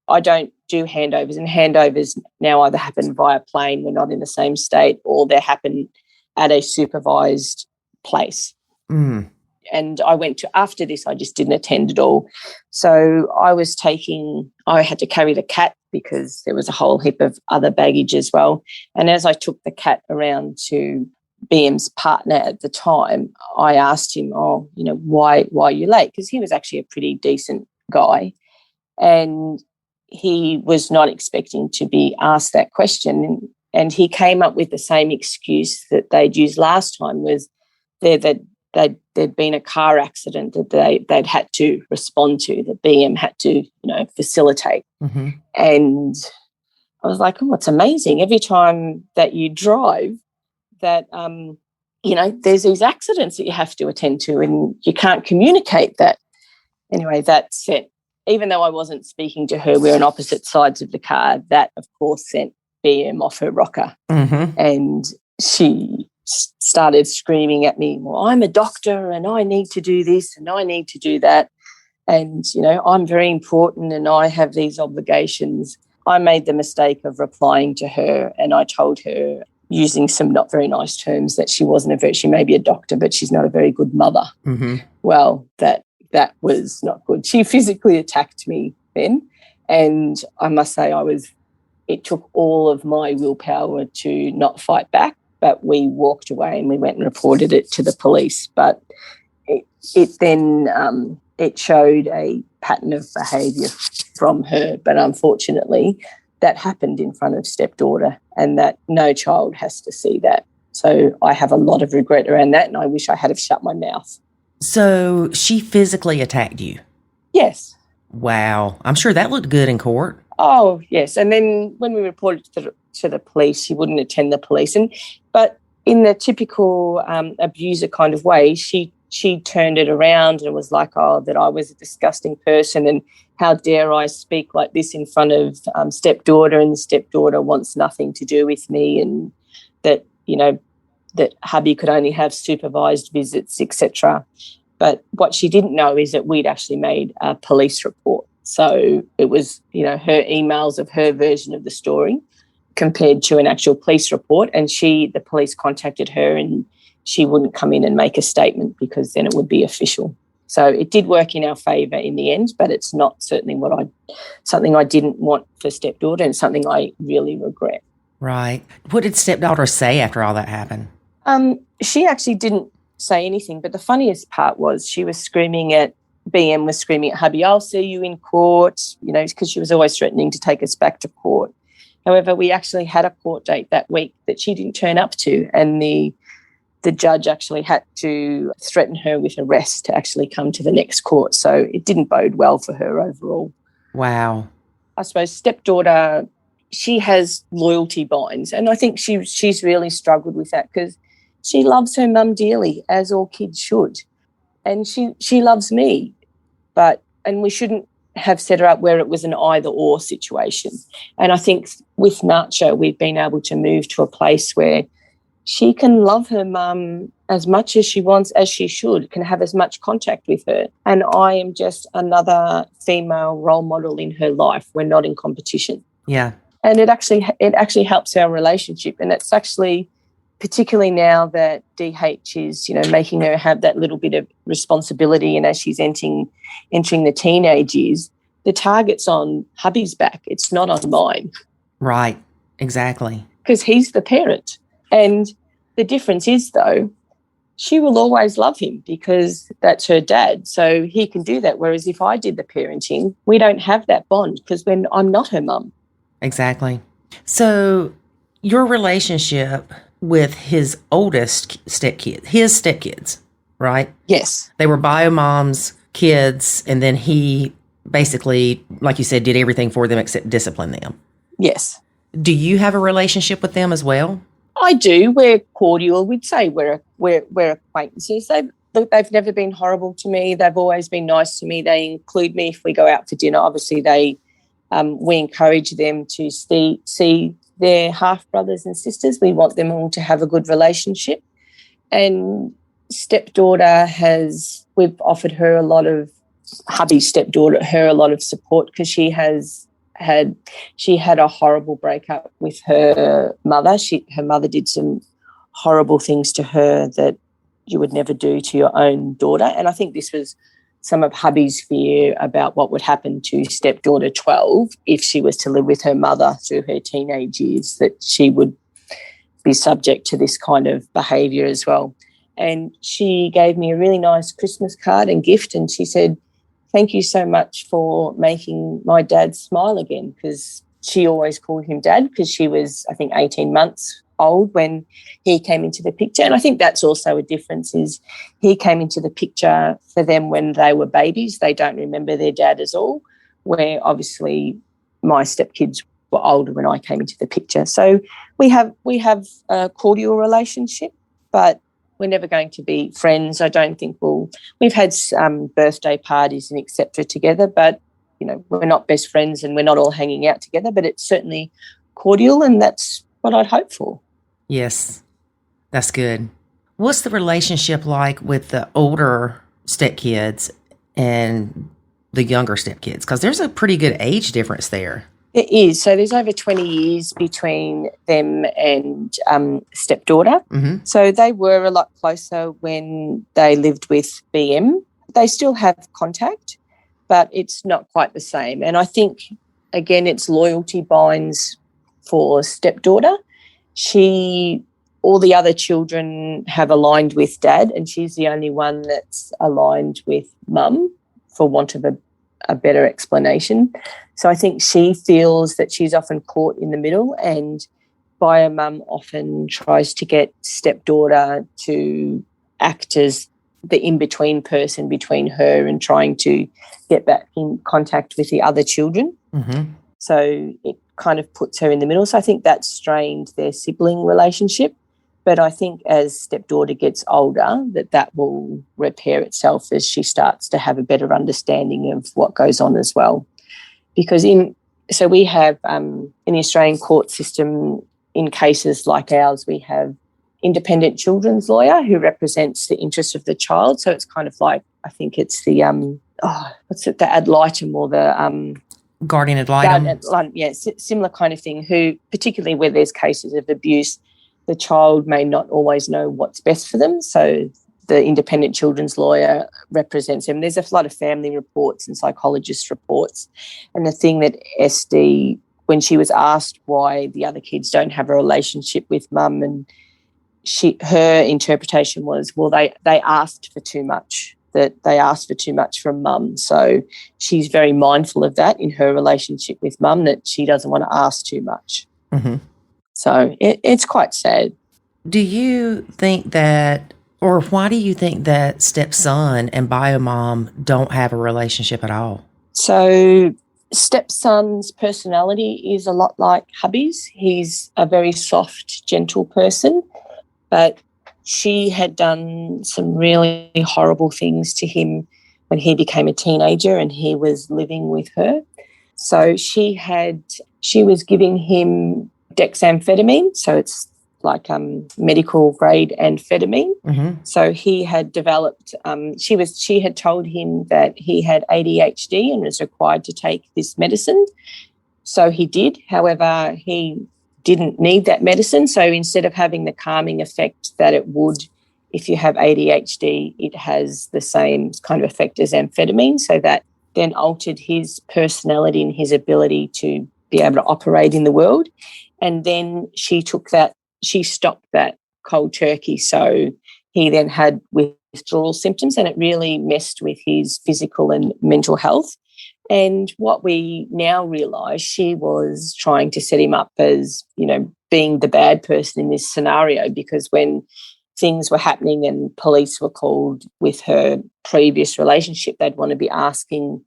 I don't do handovers, and handovers now either happen via plane, we're not in the same state, or they happen at a supervised place. And after this, I just didn't attend at all. So I had to carry the cat because there was a whole heap of other baggage as well. And as I took the cat around to BM's partner at the time, I asked him, why are you late? Because he was actually a pretty decent guy. And he was not expecting to be asked that question. And he came up with the same excuse that they'd used last time, was there'd been a car accident that they'd had to respond to, that BM had to, facilitate. And I was like, it's amazing. Every time that you drive, that, there's these accidents that you have to attend to, and you can't communicate that. Anyway, that sent, even though I wasn't speaking to her, we're on opposite sides of the car, that, of course, sent BM off her rocker. And she started screaming at me, well, I'm a doctor and I need to do this and I need to do that. And, I'm very important and I have these obligations. I made the mistake of replying to her, and I told her, using some not very nice terms, that she she may be a doctor, but she's not a very good mother. Well, that was not good. She physically attacked me then. And I must say it took all of my willpower to not fight back. But we walked away and we went and reported it to the police. But it then showed a pattern of behaviour from her. But unfortunately, that happened in front of stepdaughter, and that no child has to see that. So I have a lot of regret around that, and I wish I had have shut my mouth. So she physically attacked you? Yes. Wow. I'm sure that looked good in court. Oh, yes. And then when we reported to the police, she wouldn't attend the police. But in the typical abuser kind of way, she turned it around and was like, that I was a disgusting person, and how dare I speak like this in front of stepdaughter, and the stepdaughter wants nothing to do with me, and that, that hubby could only have supervised visits, etc. But what she didn't know is that we'd actually made a police report. So it was, her emails of her version of the story compared to an actual police report. And the police contacted her, and she wouldn't come in and make a statement because then it would be official. So it did work in our favour in the end, but it's not certainly something I didn't want for stepdaughter, and something I really regret. Right. What did stepdaughter say after all that happened? She actually didn't say anything, but the funniest part was BM was screaming at hubby, I'll see you in court, because she was always threatening to take us back to court. However, we actually had a court date that week that she didn't turn up to, and the the judge actually had to threaten her with arrest to actually come to the next court. So it didn't bode well for her overall. Wow. I suppose stepdaughter, she has loyalty binds, and I think she's really struggled with that because she loves her mum dearly, as all kids should, and she loves me, and we shouldn't have set her up where it was an either-or situation. And I think with Nacho, we've been able to move to a place where she can love her mum as much as she wants, as she should, can have as much contact with her. And I am just another female role model in her life. We're not in competition. Yeah. And it actually helps our relationship. And it's actually, particularly now that DH is, making her have that little bit of responsibility, and as she's entering the teenage years, the target's on hubby's back. It's not on mine. Right. Exactly. Because he's the parent. And the difference is, though, she will always love him because that's her dad. So he can do that. Whereas if I did the parenting, we don't have that bond because I'm not her mum. Exactly. So your relationship with his oldest stepkids, right? Yes. They were bio mom's kids, and then he basically, like you said, did everything for them except discipline them. Yes. Do you have a relationship with them as well? I do. We're cordial. We'd say we're acquaintances. They've never been horrible to me. They've always been nice to me. They include me if we go out for dinner. Obviously, we encourage them to see their half brothers and sisters. We want them all to have a good relationship. And stepdaughter we've offered her a lot of hubby's stepdaughter a lot of support because she had a horrible breakup with her mother. Her mother did some horrible things to her that you would never do to your own daughter. And I think this was some of hubby's fear about what would happen to stepdaughter 12 if she was to live with her mother through her teenage years, that she would be subject to this kind of behaviour as well. And she gave me a really nice Christmas card and gift, and she said, "Thank you so much for making my dad smile again," because she always called him dad because she was, I think, 18 months old when he came into the picture. And I think that's also a difference, is he came into the picture for them when they were babies. They don't remember their dad at all, where obviously my stepkids were older when I came into the picture. So we have a cordial relationship, but we're never going to be friends. I don't think we've had birthday parties and et cetera together, but, we're not best friends and we're not all hanging out together, but it's certainly cordial, and that's what I'd hope for. Yes, that's good. What's the relationship like with the older stepkids and the younger stepkids? Because there's a pretty good age difference there. There is. So there's over 20 years between them and stepdaughter. Mm-hmm. So they were a lot closer when they lived with BM. They still have contact, but it's not quite the same. And I think, again, it's loyalty binds for stepdaughter. All the other children have aligned with dad, and she's the only one that's aligned with mum, for want of a better explanation. So I think she feels that she's often caught in the middle, and bio mum often tries to get stepdaughter to act as the in-between person between her and trying to get back in contact with the other children. Mm-hmm. So it kind of puts her in the middle. So I think that strained their sibling relationship. But I think as stepdaughter gets older, that will repair itself as she starts to have a better understanding of what goes on as well. Because we have in the Australian court system, in cases like ours, we have independent children's lawyer who represents the interest of the child. So it's kind of like, I think it's the the ad litem, or the guardian ad litem. Similar kind of thing, who, particularly where there's cases of abuse, the child may not always know what's best for them. So the independent children's lawyer represents them. There's a lot of family reports and psychologist reports. And the thing that SD, when she was asked why the other kids don't have a relationship with mum, and her interpretation was, well, they asked for too much, that they asked for too much from mum. So she's very mindful of that in her relationship with mum, that she doesn't want to ask too much. Mm-hmm. So it's quite sad. Do you think that, or why do you think that stepson and biomom don't have a relationship at all? So stepson's personality is a lot like hubby's. He's a very soft, gentle person, but she had done some really horrible things to him when he became a teenager and he was living with her. So she was giving him dexamphetamine, so it's like medical grade amphetamine. Mm-hmm. So he had developed, she had told him that he had ADHD and was required to take this medicine. So he did. However, he didn't need that medicine. So instead of having the calming effect that it would if you have ADHD, it has the same kind of effect as amphetamine. So that then altered his personality and his ability to be able to operate in the world. And then she stopped that cold turkey. So he then had withdrawal symptoms, and it really messed with his physical and mental health. And what we now realise, she was trying to set him up as, being the bad person in this scenario, because when things were happening and police were called with her previous relationship, they'd want to be asking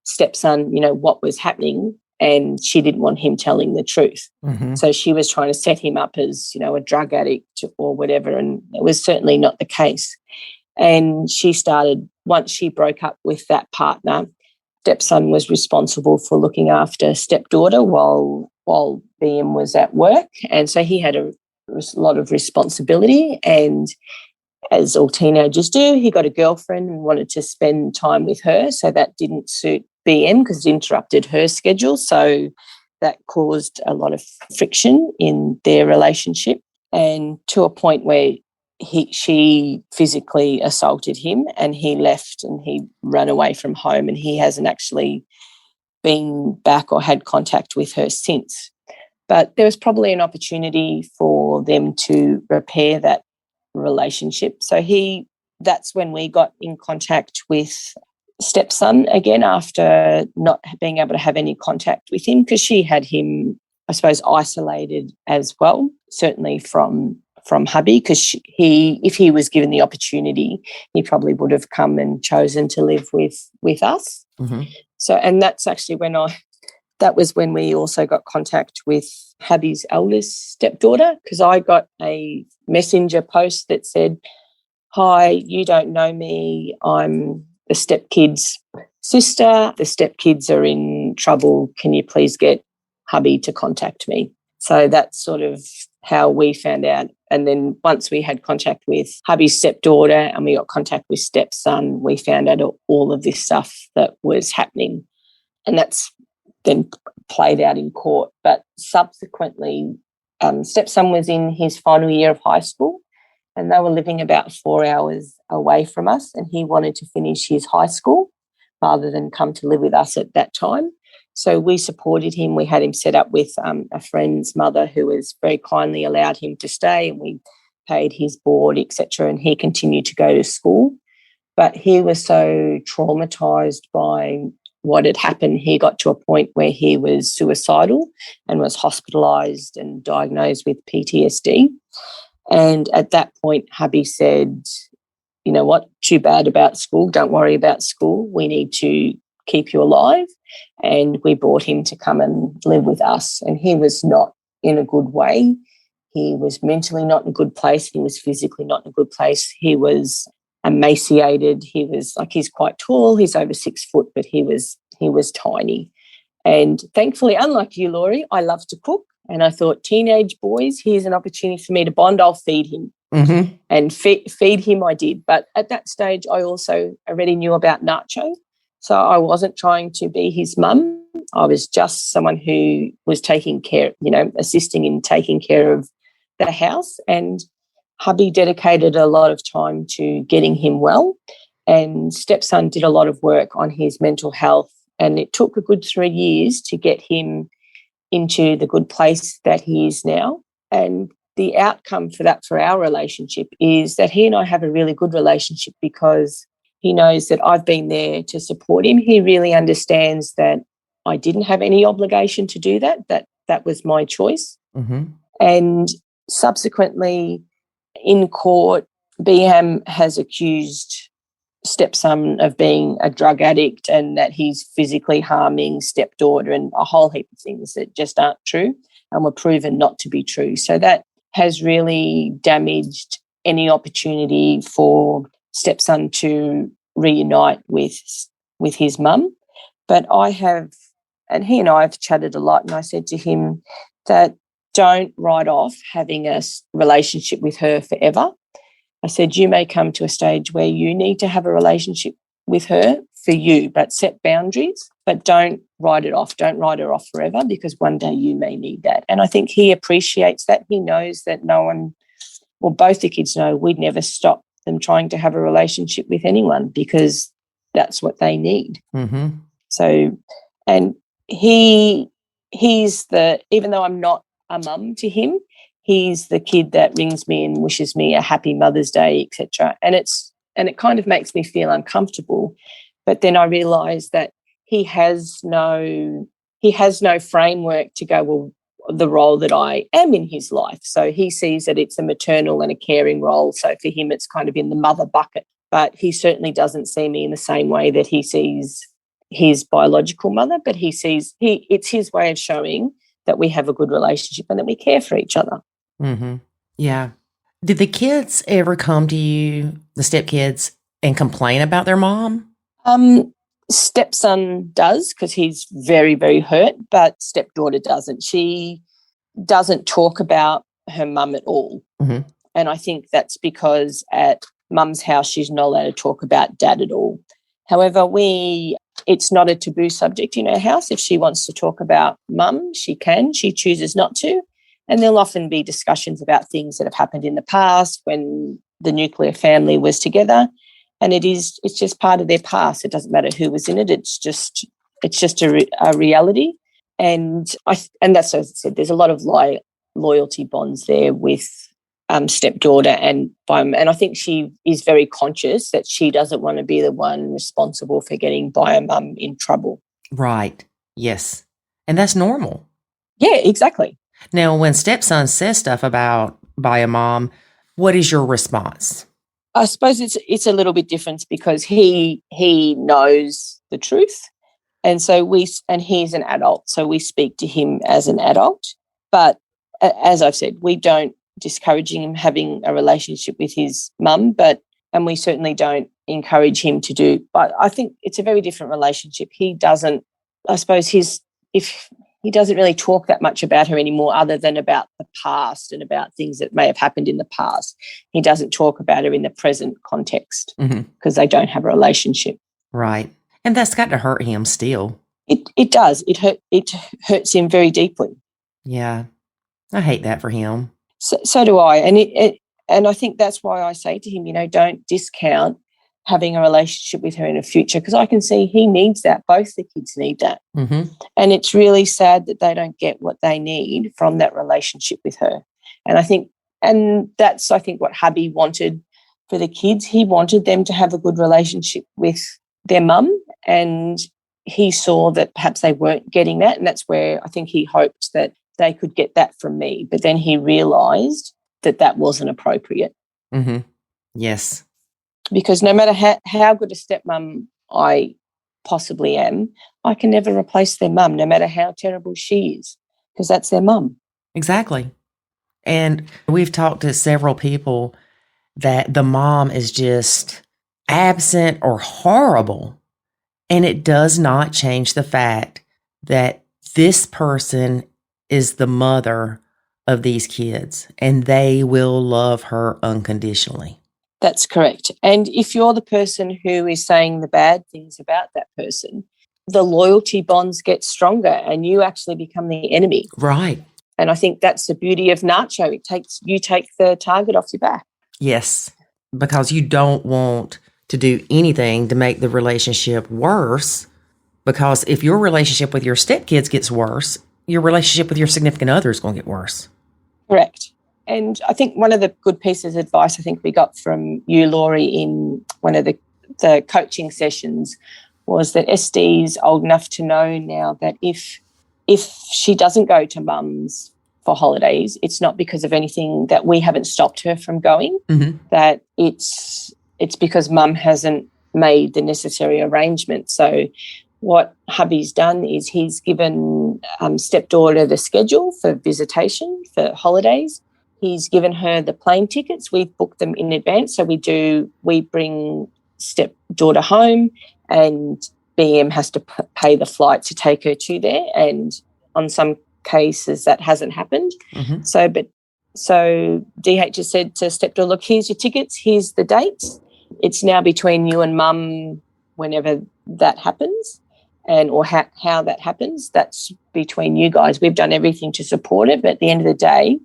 stepson, what was happening, and she didn't want him telling the truth. Mm-hmm. So she was trying to set him up as, a drug addict or whatever, and it was certainly not the case. And she started, once she broke up with that partner, stepson was responsible for looking after stepdaughter while BM was at work. And so he had a lot of responsibility, and as all teenagers do, he got a girlfriend and wanted to spend time with her. So that didn't suit BM because it interrupted her schedule. So that caused a lot of friction in their relationship, and to a point where she physically assaulted him, and he left and he ran away from home, and he hasn't actually been back or had contact with her since. But there was probably an opportunity for them to repair that relationship. So that's when we got in contact with stepson again, after not being able to have any contact with him, because she had him, I suppose, isolated as well, certainly from hubby, because if he was given the opportunity, he probably would have come and chosen to live with us. Mm-hmm. So, and that's actually that was when we also got contact with hubby's eldest stepdaughter, because I got a messenger post that said, "Hi, you don't know me. I'm the stepkid's sister. The stepkids are in trouble. Can you please get hubby to contact me?" So that's sort of how we found out. And then once we had contact with hubby's stepdaughter and we got contact with stepson, we found out all of this stuff that was happening. And that's then played out in court. But subsequently, stepson was in his final year of high school, and they were living about 4 hours away from us, and he wanted to finish his high school rather than come to live with us at that time. So we supported him. We had him set up with a friend's mother who has very kindly allowed him to stay, and we paid his board, etc., and he continued to go to school. But he was so traumatised by what had happened, he got to a point where he was suicidal and was hospitalised and diagnosed with PTSD. And at that point, hubby said, "You know what, too bad about school. Don't worry about school. We need to keep you alive." And we brought him to come and live with us. And he was not in a good way. He was mentally not in a good place. He was physically not in a good place. He was emaciated. He's quite tall. He's over 6 foot, but he was tiny. And thankfully, unlike you, Laurie, I love to cook. And I thought, teenage boys, here's an opportunity for me to bond. I'll feed him. Mm-hmm. And feed him I did. But at that stage, I also already knew about Nacho. So I wasn't trying to be his mum. I was just someone who was taking care, assisting in taking care of the house. And hubby dedicated a lot of time to getting him well. And stepson did a lot of work on his mental health. And it took a good 3 years to get him into the good place that he is now. And the outcome for our relationship is that he and I have a really good relationship, because he knows that I've been there to support him. He really understands that I didn't have any obligation to do that was my choice. Mm-hmm. And subsequently, in court, BM has accused stepson of being a drug addict and that he's physically harming stepdaughter and a whole heap of things that just aren't true and were proven not to be true. So that has really damaged any opportunity for stepson to reunite with his mum. But he and I have chatted a lot, and I said to him that don't write off having a relationship with her forever. I said, you may come to a stage where you need to have a relationship with her for you, but set boundaries, but don't write it off. Don't write her off forever, because one day you may need that. And I think he appreciates that. He knows that both the kids know we'd never stop them trying to have a relationship with anyone, because that's what they need. Mm-hmm. So, and he's even though I'm not a mum to him, he's the kid that rings me and wishes me a happy Mother's Day, etc. And it kind of makes me feel uncomfortable. But then I realise that he has no framework to go, well, the role that I am in his life. So he sees that it's a maternal and a caring role. So for him, it's kind of in the mother bucket. But he certainly doesn't see me in the same way that he sees his biological mother. But it's his way of showing that we have a good relationship and that we care for each other. Mm-hmm. Yeah. Did the kids ever come to you, the stepkids, and complain about their mom? Stepson does, because he's very, very hurt, but stepdaughter doesn't. She doesn't talk about her mum at all. Mm-hmm. And I think that's because at mum's house, she's not allowed to talk about dad at all. However, it's not a taboo subject in our house. If she wants to talk about mum, she can. She chooses not to. And there'll often be discussions about things that have happened in the past when the nuclear family was together. And it's just part of their past. It doesn't matter who was in it. It's just a reality. And that's, as I said, there's a lot of loyalty bonds there with stepdaughter and I think she is very conscious that she doesn't want to be the one responsible for getting bio mum in trouble. Right. Yes. And that's normal. Yeah, exactly. Now, when stepson says stuff about bio mom, what is your response? I suppose it's a little bit different because he knows the truth, and so he's an adult, so we speak to him as an adult. But as I've said, we don't discouraging him having a relationship with his mum, and we certainly don't encourage him to do. But I think it's a very different relationship. He doesn't really talk that much about her anymore, other than about the past and about things that may have happened in the past. He doesn't talk about her in the present context because they don't have a relationship. Right. And that's got to hurt him still. It does. It hurts him very deeply. Yeah. I hate that for him. So do I. And I think that's why I say to him, don't discount having a relationship with her in the future, because I can see he needs that. Both the kids need that. Mm-hmm. And it's really sad that they don't get what they need from that relationship with her. And that's what hubby wanted for the kids. He wanted them to have a good relationship with their mum, and he saw that perhaps they weren't getting that. And that's where I think he hoped that they could get that from me. But then he realised that wasn't appropriate. Mm-hmm. Yes. Because no matter how good a stepmom I possibly am, I can never replace their mum, no matter how terrible she is, because that's their mum. Exactly. And we've talked to several people that the mom is just absent or horrible. And it does not change the fact that this person is the mother of these kids, and they will love her unconditionally. That's correct. And if you're the person who is saying the bad things about that person, the loyalty bonds get stronger and you actually become the enemy. Right. And I think that's the beauty of Nacho. You take the target off your back. Yes, because you don't want to do anything to make the relationship worse, because if your relationship with your stepkids gets worse, your relationship with your significant other is going to get worse. Correct. And I think one of the good pieces of advice I think we got from you, Laurie, in one of the coaching sessions was that Estee's old enough to know now that if she doesn't go to mum's for holidays, it's not because of anything that we haven't stopped her from going, that it's because Mum hasn't made the necessary arrangements. So what hubby's done is he's given stepdaughter the schedule for visitation for holidays. He's given her the plane tickets. We've booked them in advance. So we bring stepdaughter home and BM has to pay the flight to take her to there. And on some cases that hasn't happened. So DH has said to stepdaughter, look, here's your tickets, here's the dates. It's now between you and Mum whenever that happens or how that happens. That's between you guys. We've done everything to support it, but at the end of the day,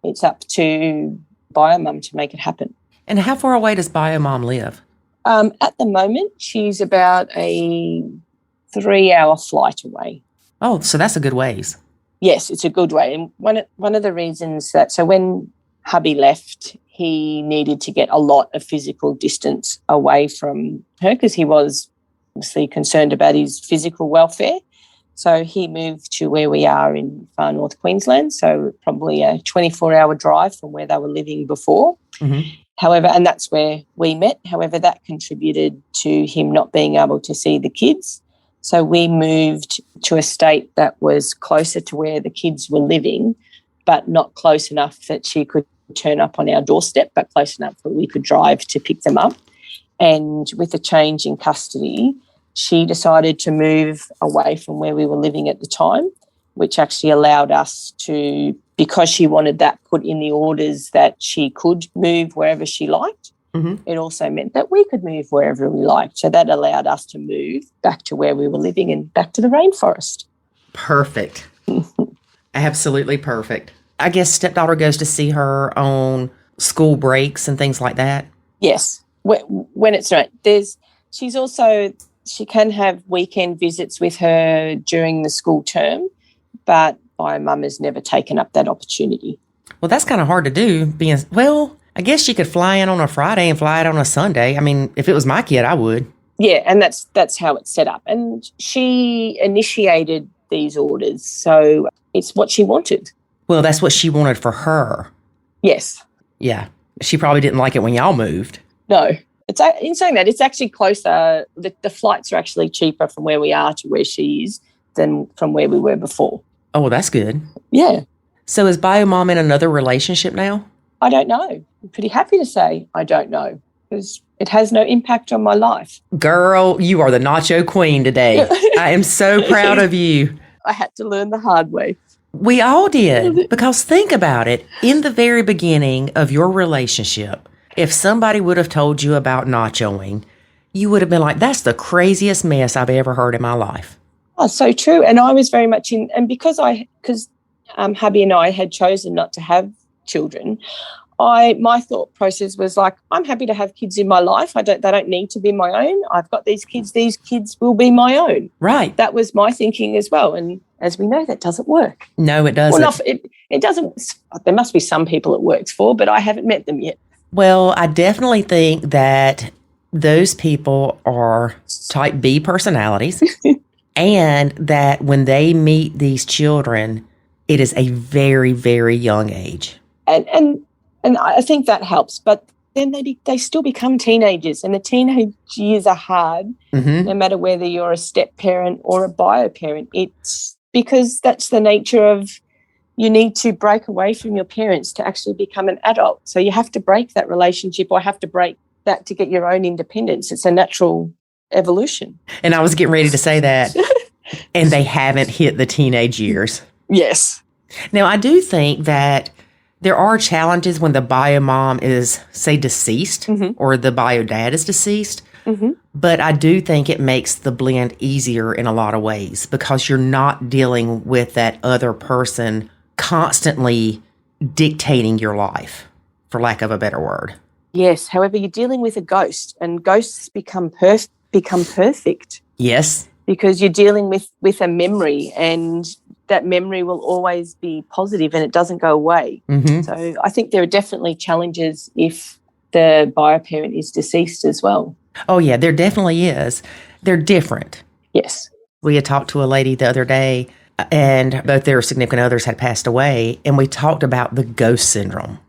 it's up to Bio-Mum to make it happen. And how far away does Bio-Mom live? At the moment, she's about a 3-hour flight away. Oh, so that's a good ways. Yes, it's a good way. And one of the reasons so when hubby left, he needed to get a lot of physical distance away from her because he was obviously concerned about his physical welfare. So he moved to where we are in far north Queensland, so probably a 24-hour drive from where they were living before. However, and that's where we met. However, that contributed to him not being able to see the kids. So we moved to a state that was closer to where the kids were living, but not close enough that she could turn up on our doorstep, but close enough that we could drive to pick them up. And with a change in custody, she decided to move away from where we were living at the time, which actually allowed us to, because she wanted that put in the orders that she could move wherever she liked. It also meant that we could move wherever we liked. So that allowed us to move back to where we were living and back to the rainforest. Perfect. Absolutely perfect. I guess stepdaughter goes to see her on school breaks and things like that. Yes. When it's right. She can have weekend visits with her during the school term, but my mum has never taken up that opportunity. Well, that's kind of hard to do. I guess she could fly in on a Friday and fly out on a Sunday. I mean, if it was my kid, I would. Yeah, and that's how it's set up. And she initiated these orders, so it's what she wanted. Well, that's what she wanted for her. Yes. Yeah. She probably didn't like it when y'all moved. No. In saying that, it's actually closer. The flights are actually cheaper from where we are to where she is than from where we were before. Oh, well, that's good. Yeah. So is Bio-Mom in another relationship now? I don't know. I'm pretty happy to say I don't know because it has no impact on my life. Girl, you are the nacho queen today. I am so proud of you. I had to learn the hard way. We all did, because think about it. In the very beginning of your relationship, if somebody would have told you about nachoing, you would have been like, that's the craziest mess I've ever heard in my life. Oh, so true. And I was very much in, and because hubby and I had chosen not to have children, my thought process was like, I'm happy to have kids in my life. They don't need to be my own. I've got these kids will be my own. Right. That was my thinking as well. And as we know, that doesn't work. No, it doesn't. Well, it doesn't. There must be some people it works for, but I haven't met them yet. Well, I definitely think that those people are type B personalities and that when they meet these children, it is a very, very young age. And I think that helps. But then they still become teenagers, and the teenage years are hard, no matter whether you're a step parent or a bio parent. It's because that's the nature of, you need to break away from your parents to actually become an adult. So you have to break that relationship or have to break that to get your own independence. It's a natural evolution. And I was getting ready to say that. And they haven't hit the teenage years. Yes. Now, I do think that there are challenges when the bio mom is, say, deceased or the bio dad is deceased. But I do think it makes the blend easier in a lot of ways because you're not dealing with that other person constantly dictating your life, for lack of a better word. Yes. However, you're dealing with a ghost, and ghosts become perfect. Yes. Because you're dealing with a memory, and that memory will always be positive and it doesn't go away. So I think there are definitely challenges if the bio parent is deceased as well. Oh, yeah, there definitely is. They're different. Yes. We had talked to a lady the other day and both their significant others had passed away. And we talked about the ghost syndrome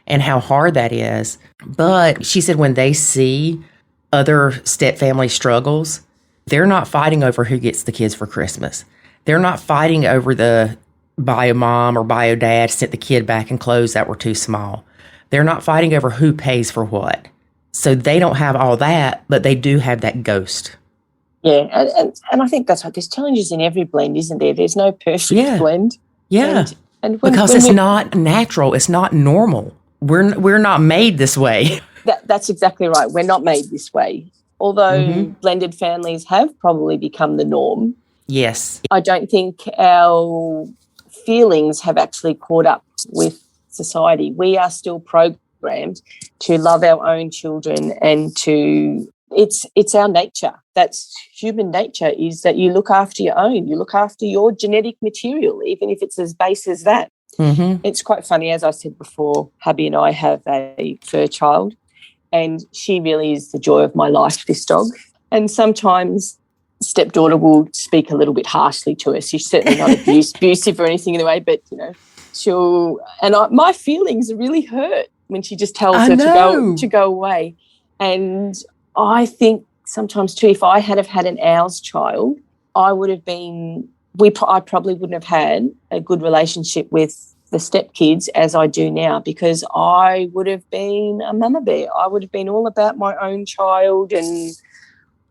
and how hard that is. But she said when they see other stepfamily struggles, they're not fighting over who gets the kids for Christmas. They're not fighting over the bio mom or bio dad sent the kid back in clothes that were too small. They're not fighting over who pays for what. So they don't have all that, but they do have that ghost. Yeah, and I think that's what there's challenges in every blend, isn't there? There's no perfect blend. Yeah, because it's not natural. It's not normal. We're not made this way. That's exactly right. We're not made this way. Although blended families have probably become the norm. Yes. I don't think our feelings have actually caught up with society. We are still programmed to love our own children and it's our nature. That's human nature, is that you look after your own. You look after your genetic material, even if it's as base as that. Mm-hmm. It's quite funny, as I said before, hubby and I have a fur child, and she really is the joy of my life, this dog. And sometimes stepdaughter will speak a little bit harshly to us. She's certainly not abusive or anything in the way, but, my feelings are really hurt when she just tells her to go away. And I think sometimes too, if I had had an ours child, I probably wouldn't have had a good relationship with the stepkids as I do now, because I would have been a mama bear. I would have been all about my own child and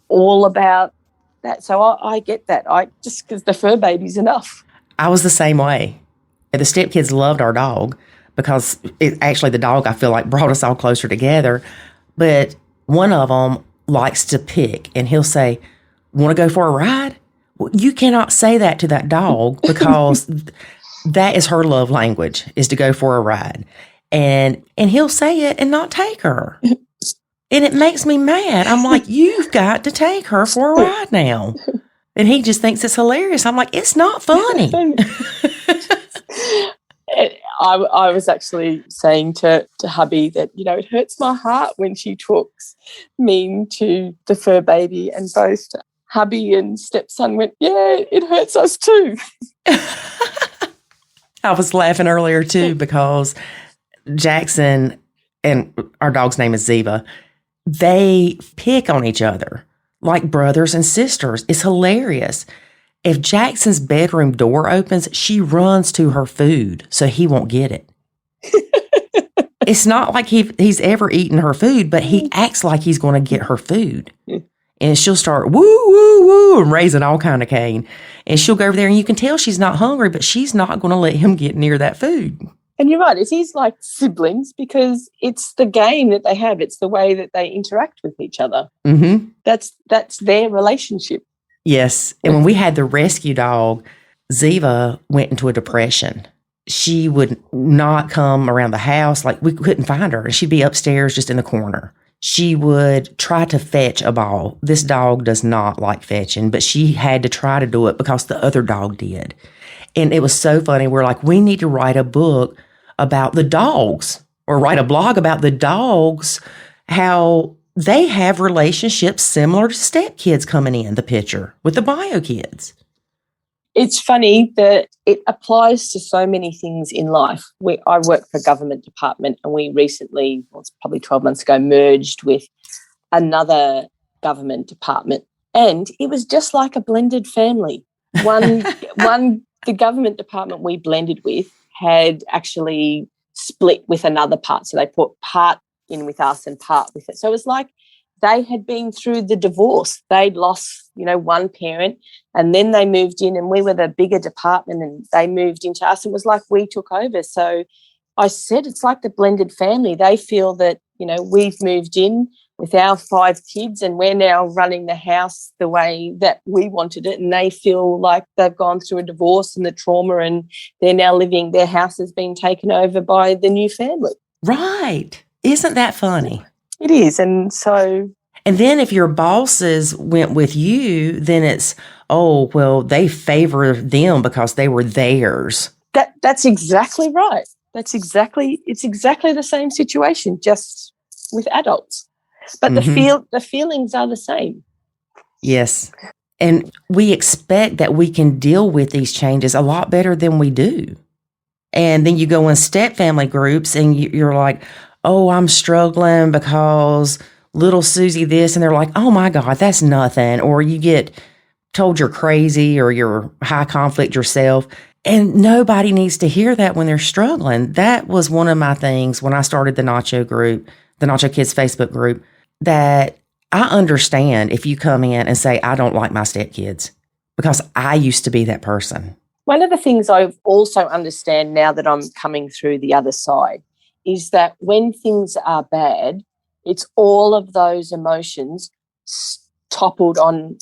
all about that. So I get that. Just because the fur baby's enough. I was the same way. The stepkids loved our dog because the dog, I feel like, brought us all closer together. But one of them likes to pick, and he'll say, "Want to go for a ride?" Well, you cannot say that to that dog because that is her love language, is to go for a ride. And he'll say it and not take her. And it makes me mad. I'm like, you've got to take her for a ride now. And he just thinks it's hilarious. I'm like, it's not funny. I was actually saying to hubby that, it hurts my heart when she talks mean to the fur baby, and both hubby and stepson went, yeah, it hurts us too. I was laughing earlier too because Jackson, and our dog's name is Ziva, they pick on each other like brothers and sisters. It's hilarious. If Jackson's bedroom door opens, she runs to her food so he won't get it. It's not like he's ever eaten her food, but he acts like he's going to get her food. And she'll start woo, woo, woo, and raising all kind of cane. And she'll go over there, and you can tell she's not hungry, but she's not going to let him get near that food. And you're right. It is like siblings because it's the game that they have. It's the way that they interact with each other. Mm-hmm. That's their relationship. Yes. And when we had the rescue dog, Ziva went into a depression. She would not come around the house. Like, we couldn't find her. And she'd be upstairs just in the corner. She would try to fetch a ball. This dog does not like fetching, but she had to try to do it because the other dog did. And it was so funny. We're like, we need to write a book about the dogs, or write a blog about the dogs, how they have relationships similar to stepkids coming in the picture with the bio kids. It's funny that it applies to so many things in life. I work for a government department, and we recently, it's probably 12 months ago, merged with another government department. And it was just like a blended family. The government department we blended with had actually split with another part. So they put part in with us and part with it. So it was like they had been through the divorce. They'd lost, one parent, and then they moved in, and we were the bigger department, and they moved into us. It was like we took over. So I said it's like the blended family. They feel that, we've moved in with our 5 kids and we're now running the house the way that we wanted it, and they feel like they've gone through a divorce and the trauma, and they're now living, their house has been taken over by the new family. Right. Isn't that funny? It is. And so... And then if your bosses went with you, then it's, oh, well, they favor them because they were theirs. That's exactly right. It's exactly the same situation, just with adults. But the feelings are the same. Yes. And we expect that we can deal with these changes a lot better than we do. And then you go in step family groups and you're like, oh, I'm struggling because little Susie this. And they're like, oh my God, that's nothing. Or you get told you're crazy or you're high conflict yourself. And nobody needs to hear that when they're struggling. That was one of my things when I started the Nacho group, the Nacho Kids Facebook group, that I understand if you come in and say, I don't like my stepkids, because I used to be that person. One of the things I also understand now that I'm coming through the other side is that when things are bad, it's all of those emotions toppled on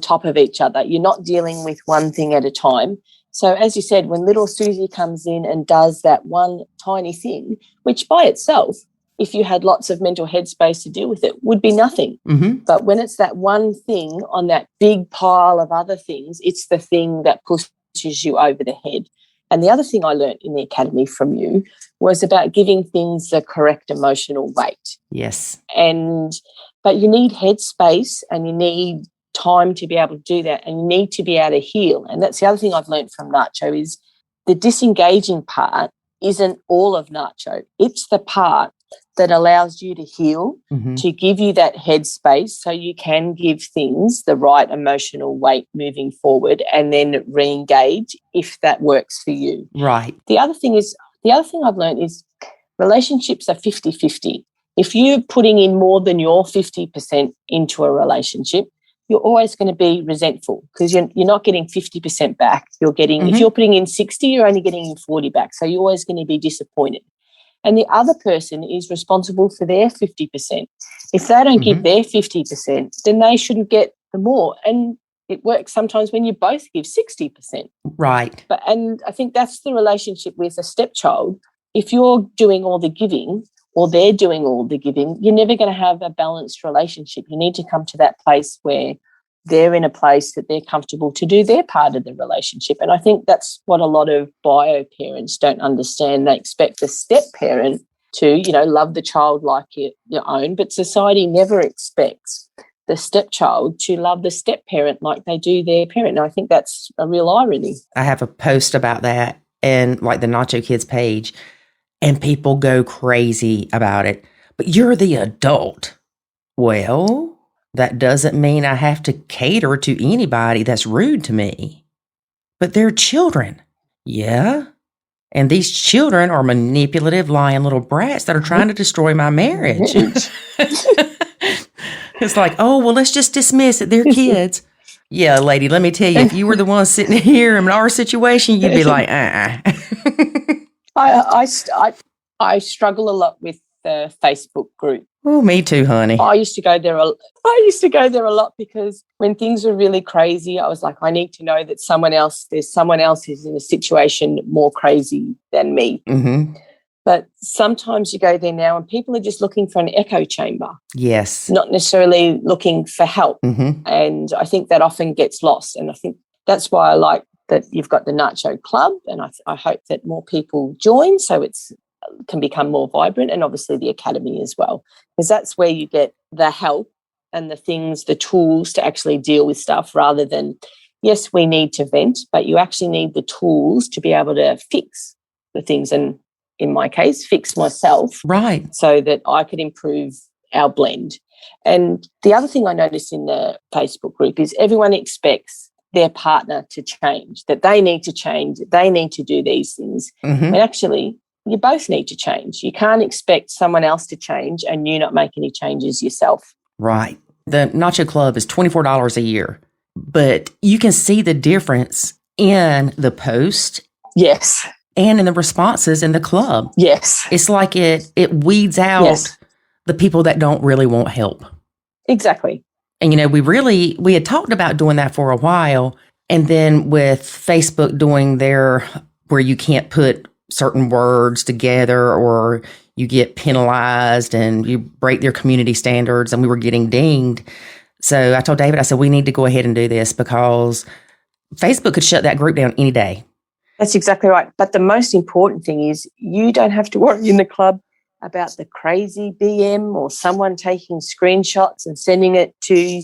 top of each other. You're not dealing with one thing at a time. So as you said, when little Susie comes in and does that one tiny thing, which by itself, if you had lots of mental headspace to deal with it, would be nothing. Mm-hmm. But when it's that one thing on that big pile of other things, it's the thing that pushes you over the head. And the other thing I learned in the academy from you was about giving things the correct emotional weight. Yes. But you need headspace and you need time to be able to do that, and you need to be able to heal. And that's the other thing I've learned from Nacho is the disengaging part isn't all of Nacho. It's the part that allows you to heal, mm-hmm. to give you that headspace so you can give things the right emotional weight moving forward and then re-engage if that works for you. Right. The other thing I've learned is relationships are 50-50. If you're putting in more than your 50% into a relationship, you're always going to be resentful because you're not getting 50% back. You're getting, mm-hmm. if you're putting in 60, you're only getting 40 back. So you're always going to be disappointed. And the other person is responsible for their 50%. If they don't mm-hmm. give their 50%, then they shouldn't get the more. And it works sometimes when you both give 60%. Right. And I think that's the relationship with a stepchild. If you're doing all the giving or they're doing all the giving, you're never going to have a balanced relationship. You need to come to that place where they're in a place that they're comfortable to do their part of the relationship. And I think that's what a lot of bio parents don't understand. They expect the step parent to, love the child like your own, but society never expects the stepchild to love the step parent like they do their parent. And I think that's a real irony. I have a post about that and like the Nacho Kids page, and people go crazy about it. But you're the adult. Well, that doesn't mean I have to cater to anybody that's rude to me. But they're children. Yeah. And these children are manipulative, lying little brats that are trying to destroy my marriage. It's like, oh, well, let's just dismiss it. They're kids. Yeah, lady, let me tell you, if you were the one sitting here in our situation, you'd be like, I struggle a lot with the Facebook group. Oh, me too, honey. I used to go there a lot because when things were really crazy, I was like, I need to know that there's someone else who's in a situation more crazy than me. Mm-hmm. But sometimes you go there now and people are just looking for an echo chamber. Yes. Not necessarily looking for help. Mm-hmm. And I think that often gets lost. And I think that's why I like that you've got the Nacho Club, and I hope that more people join so it's can become more vibrant, and obviously the academy as well, because that's where you get the help and the things, the tools to actually deal with stuff rather than, yes, we need to vent, but you actually need the tools to be able to fix the things, and in my case, fix myself. Right. So that I could improve our blend. And the other thing I noticed in the Facebook group is everyone expects their partner to change, that they need to change, that they need to do these things. Mm-hmm. And actually, you both need to change. You can't expect someone else to change and you not make any changes yourself. Right. The Nacho Club is $24 a year, but you can see the difference in the post. Yes. And in the responses in the club. Yes. It's like it weeds out the people that don't really want help. Exactly. And, we had talked about doing that for a while. And then with Facebook doing where you can't put certain words together or you get penalized and you break their community standards, and we were getting dinged. So I told David, I said, we need to go ahead and do this because Facebook could shut that group down any day. That's exactly right. But the most important thing is you don't have to worry in the club about the crazy BM or someone taking screenshots and sending it to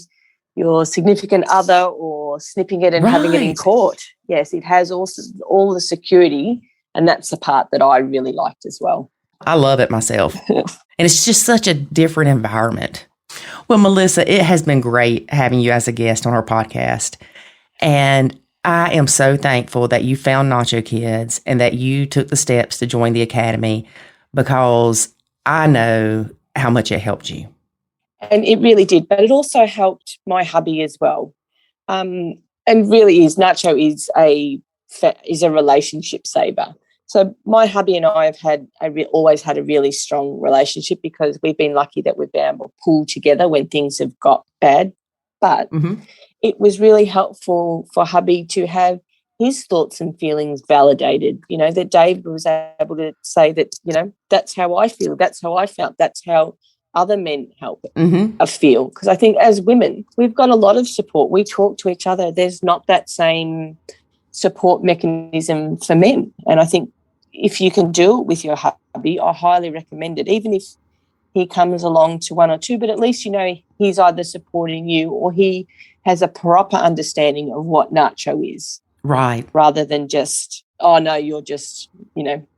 your significant other or snipping it and having it in court. Yes, it has also all the security, and that's the part that I really liked as well. I love it myself. And it's just such a different environment. Well, Melissa, it has been great having you as a guest on our podcast. And I am so thankful that you found Nacho Kids and that you took the steps to join the Academy, because I know how much it helped you. And it really did, but it also helped my hubby as well. And really Nacho is a relationship saver. So my hubby and I have always had a really strong relationship, because we've been lucky that we've been able to pull together when things have got bad. But it was really helpful for hubby to have his thoughts and feelings validated, that David was able to say that, that's how I feel, that's how I felt, that's how other men help feel. Because I think as women, we've got a lot of support. We talk to each other. There's not that same support mechanism for men. And I think if you can do it with your hubby, I highly recommend it, even if he comes along to one or two, but at least he's either supporting you or he has a proper understanding of what Nacho is. Right. Rather than just, oh, no, you're just,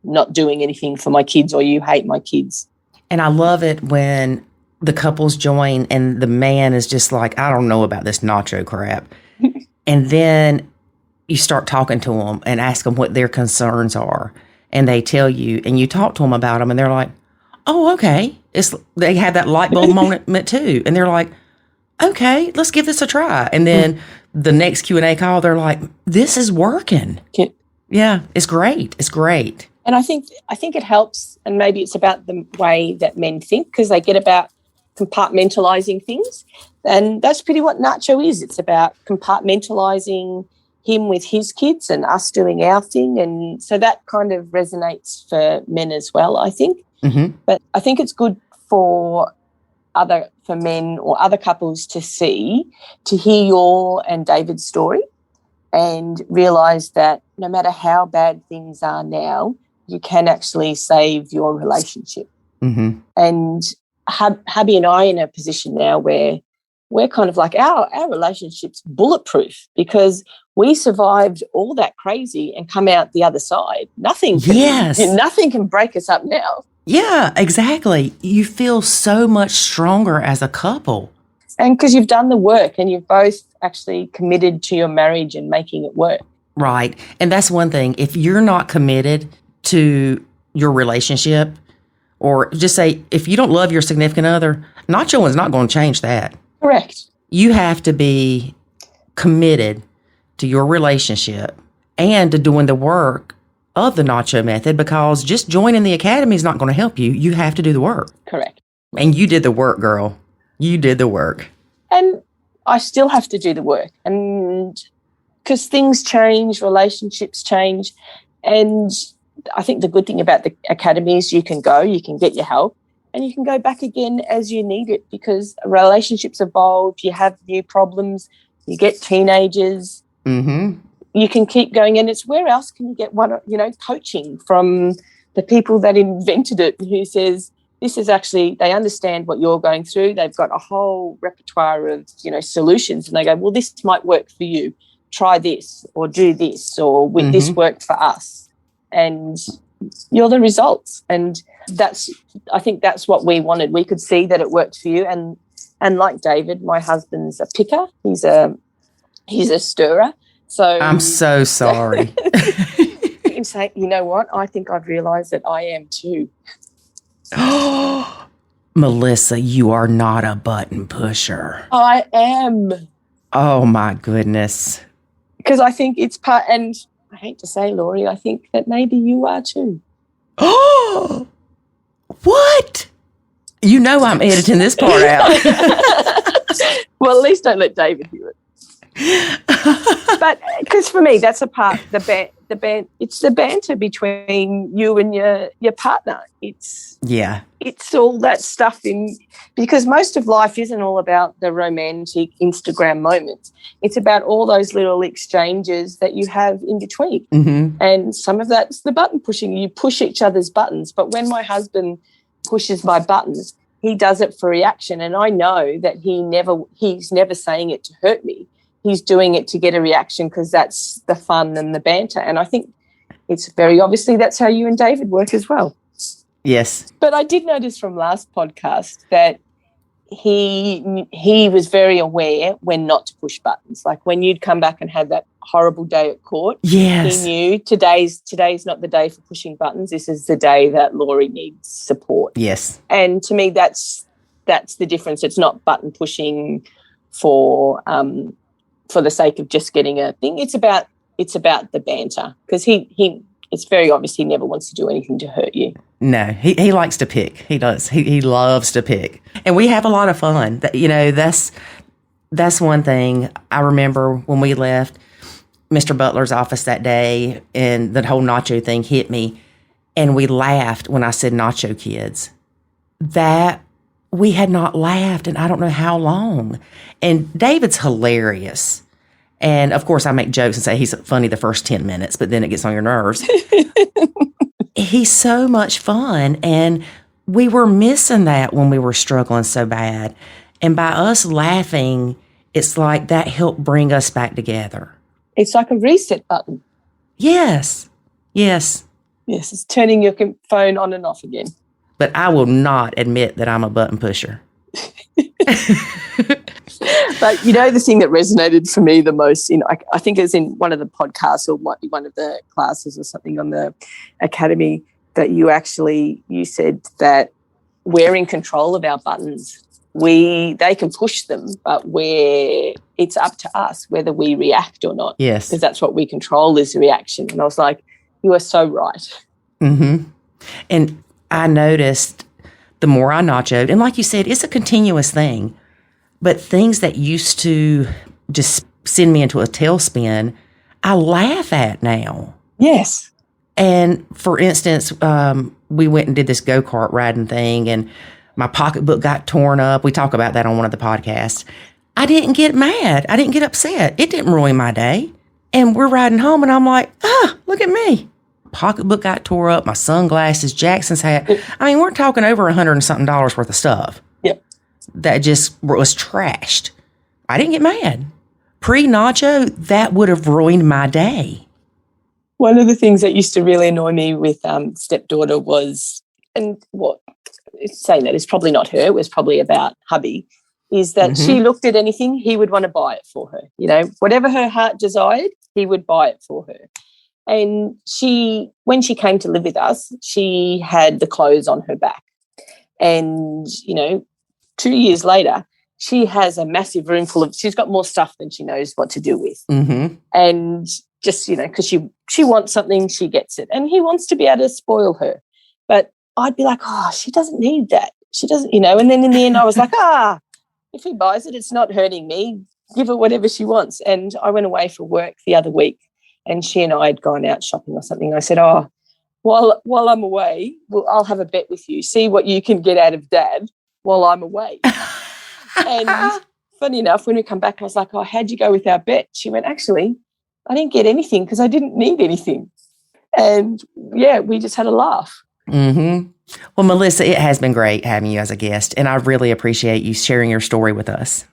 not doing anything for my kids, or you hate my kids. And I love it when the couples join and the man is just like, I don't know about this Nacho crap. And then you start talking to them and ask them what their concerns are. And they tell you, and you talk to them about them, and they're like, oh, okay. They have that light bulb moment too. And they're like, okay, let's give this a try. And then the next Q&A call, they're like, this is working. Yeah, it's great. It's great. And I think it helps, and maybe it's about the way that men think, because they get about compartmentalizing things. And that's pretty what Nacho is. It's about compartmentalizing him with his kids and us doing our thing. And so that kind of resonates for men as well, I think. But I think it's good for men or other couples to hear your and David's story and realise that no matter how bad things are now, you can actually save your relationship. And hubby and I are in a position now where we're kind of like our relationship's bulletproof, because we survived all that crazy and come out the other side. Nothing can break us up now. Yeah, exactly. You feel so much stronger as a couple. And because you've done the work and you've both actually committed to your marriage and making it work. Right. And that's one thing. If you're not committed to your relationship, or just say, if you don't love your significant other, Nacho is not going to change that. Correct. You have to be committed to your relationship and to doing the work of the Nacho method, because just joining the Academy is not going to help you. You have to do the work. Correct. And you did the work, girl. You did the work. And I still have to do the work. And because things change, relationships change. And I think the good thing about the Academy is you can get your help, and you can go back again as you need it, because relationships evolve, you have new problems, you get teenagers. You can keep going, and it's where else can you get coaching from the people that invented it, who says this is actually, they understand what you're going through. They've got a whole repertoire of, solutions, and they go, well, this might work for you. Try this or do this, or this worked for us. And you're the results. And I think that's what we wanted. We could see that it worked for you. And like David, my husband's a picker. He's a stirrer. So I'm so sorry. You can say, you know what? I think I've realised that I am too. Melissa, you are not a button pusher. I am. Oh my goodness. Because I think it's part, and I hate to say, Laurie, I think that maybe you are too. Oh, what? I'm editing this part out. Well, at least don't let David hear it. But because for me, that's a part, it's the banter between you and your partner. It's all that stuff because most of life isn't all about the romantic Instagram moments. It's about all those little exchanges that you have in between. And some of that's the button pushing. You push each other's buttons. But when my husband pushes my buttons, he does it for reaction. And I know that he's never saying it to hurt me. He's doing it to get a reaction because that's the fun and the banter. And I think it's very obviously that's how you and David work as well. Yes. But I did notice from last podcast that he was very aware when not to push buttons. Like when you'd come back and have that horrible day at court, yes, he knew today's not the day for pushing buttons. This is the day that Laurie needs support. Yes. And to me, that's the difference. It's not button pushing for the sake of just getting a thing. It's about the banter because he it's very obvious he never wants to do anything to hurt you. No, he likes to pick. He does. He loves to pick. And we have a lot of fun. That's one thing. I remember when we left Mr. Butler's office that day and the whole Nacho thing hit me. And we laughed when I said Nacho Kids. That we had not laughed in I don't know how long. And David's hilarious. And, of course, I make jokes and say he's funny the first 10 minutes, but then it gets on your nerves. He's so much fun, and we were missing that when we were struggling so bad. And by us laughing, it's like that helped bring us back together. It's like a reset button. Yes. Yes. Yes, it's turning your phone on and off again. But I will not admit that I'm a button pusher. But the thing that resonated for me the most I think it was in one of the podcasts or might be one of the classes or something on the academy that you said that we're in control of our buttons. They can push them, but it's up to us whether we react or not. Yes. Because that's what we control is the reaction. And I was like, you are so right. Mm-hmm. And I noticed the more I nachoed, and like you said, it's a continuous thing. But things that used to just send me into a tailspin, I laugh at now. Yes. And for instance, we went and did this go-kart riding thing, and my pocketbook got torn up. We talk about that on one of the podcasts. I didn't get mad. I didn't get upset. It didn't ruin my day. And we're riding home, and I'm like, look at me. Pocketbook got tore up, my sunglasses, Jackson's hat. I mean, we're talking over $100 and something worth of stuff. Yep. That just was trashed. I didn't get mad. Pre-Nacho, that would have ruined my day. One of the things that used to really annoy me with stepdaughter was, and what it's saying that it's probably not her, it was probably about hubby, is that she looked at anything, he would want to buy it for her. Whatever her heart desired, he would buy it for her. And when she came to live with us, she had the clothes on her back. And, 2 years later, she has a massive room full of, she's got more stuff than she knows what to do with. Mm-hmm. And just, because she wants something, she gets it. And he wants to be able to spoil her. But I'd be like, she doesn't need that. She doesn't, and then in the end I was like, if he buys it, it's not hurting me. Give her whatever she wants. And I went away for work the other week and she and I had gone out shopping or something. I said, while I'm away, I'll have a bet with you. See what you can get out of Dad while I'm away. And funny enough, when we come back, I was like, how'd you go with our bet? She went, actually, I didn't get anything because I didn't need anything. And, we just had a laugh. Mm-hmm. Well, Melissa, it has been great having you as a guest, and I really appreciate you sharing your story with us.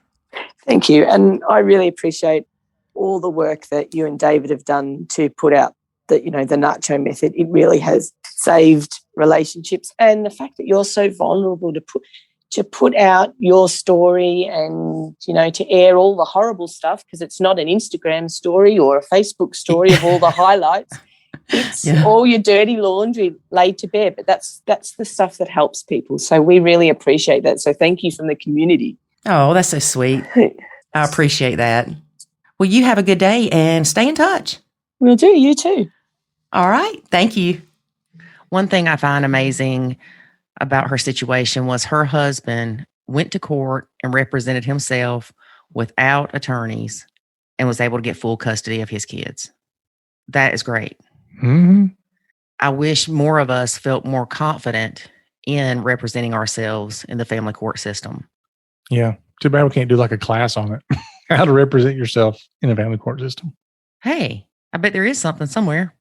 Thank you. And I really appreciate all the work that you and David have done to put out the Nacho method. It really has saved relationships. And the fact that you're so vulnerable to put out your story and, to air all the horrible stuff, because it's not an Instagram story or a Facebook story of all the highlights. It's all your dirty laundry laid to bare, but that's the stuff that helps people. So we really appreciate that. So thank you from the community. Oh, that's so sweet. I appreciate that. Well, you have a good day and stay in touch. Will do. You too. All right. Thank you. One thing I find amazing about her situation was her husband went to court and represented himself without attorneys and was able to get full custody of his kids. That is great. Mm-hmm. I wish more of us felt more confident in representing ourselves in the family court system. Yeah. Too bad we can't do like a class on it. How to represent yourself in a family court system. Hey, I bet there is something somewhere.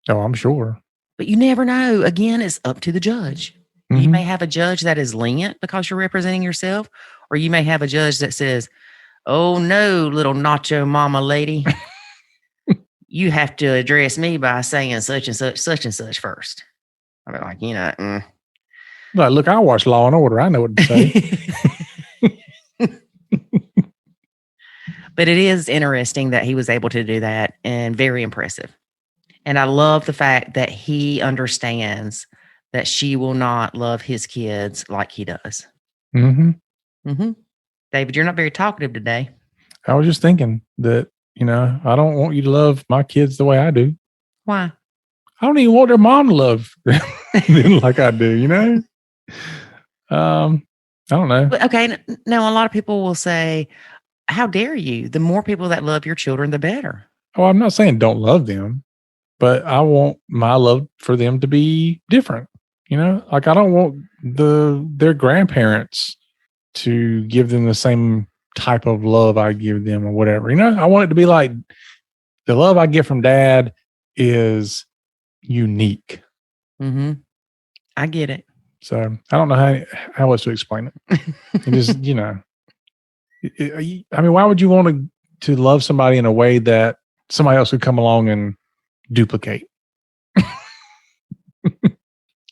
Oh, I'm sure. But you never know. Again, it's up to the judge. You Mhm. may have a judge that is lenient because you're representing yourself, or you may have a judge that says, "Oh no, little nacho mama lady, you have to address me by saying such and such first." I'll be like, Like, look, I watch Law and Order. I know what to say. But it is interesting that he was able to do that, and very impressive. And I love the fact that he understands that she will not love his kids like he does. Mm-hmm. David, you're not very talkative today. I was just thinking that, I don't want you to love my kids the way I do. Why? I don't even want their mom to love them like I do, I don't know. But okay, now a lot of people will say, how dare you? The more people that love your children, the better. Oh, I'm not saying don't love them, but I want my love for them to be different. Like I don't want their grandparents to give them the same type of love I give them or whatever. I want it to be like the love I get from dad is unique. Mm-hmm. I get it. So I don't know how else to explain it. It just, I mean, why would you want to love somebody in a way that somebody else could come along and duplicate?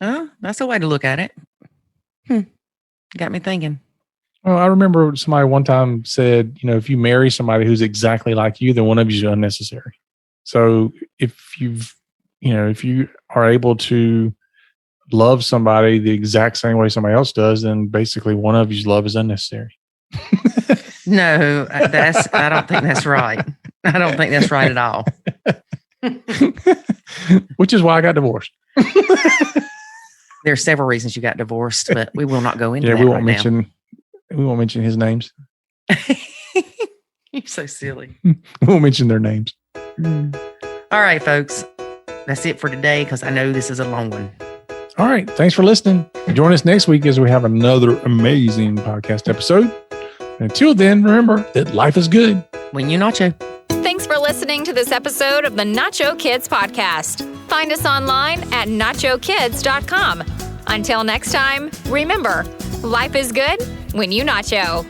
Oh, that's a way to look at it. Got me thinking. Well, I remember somebody one time said, if you marry somebody who's exactly like you, then one of you is unnecessary. So if you are able to love somebody the exact same way somebody else does, then basically one of you's love is unnecessary. No, I don't think that's right. I don't think that's right at all. Which is why I got divorced. There are several reasons you got divorced, but we will not go into that. We won't mention his names. You're so silly. We won't mention their names. All right, folks. That's it for today because I know this is a long one. All right. Thanks for listening. Join us next week as we have another amazing podcast episode. Until then, remember that life is good when you nacho. Thanks for listening to this episode of the Nacho Kids Podcast. Find us online at nachokids.com. Until next time, remember, life is good when you nacho.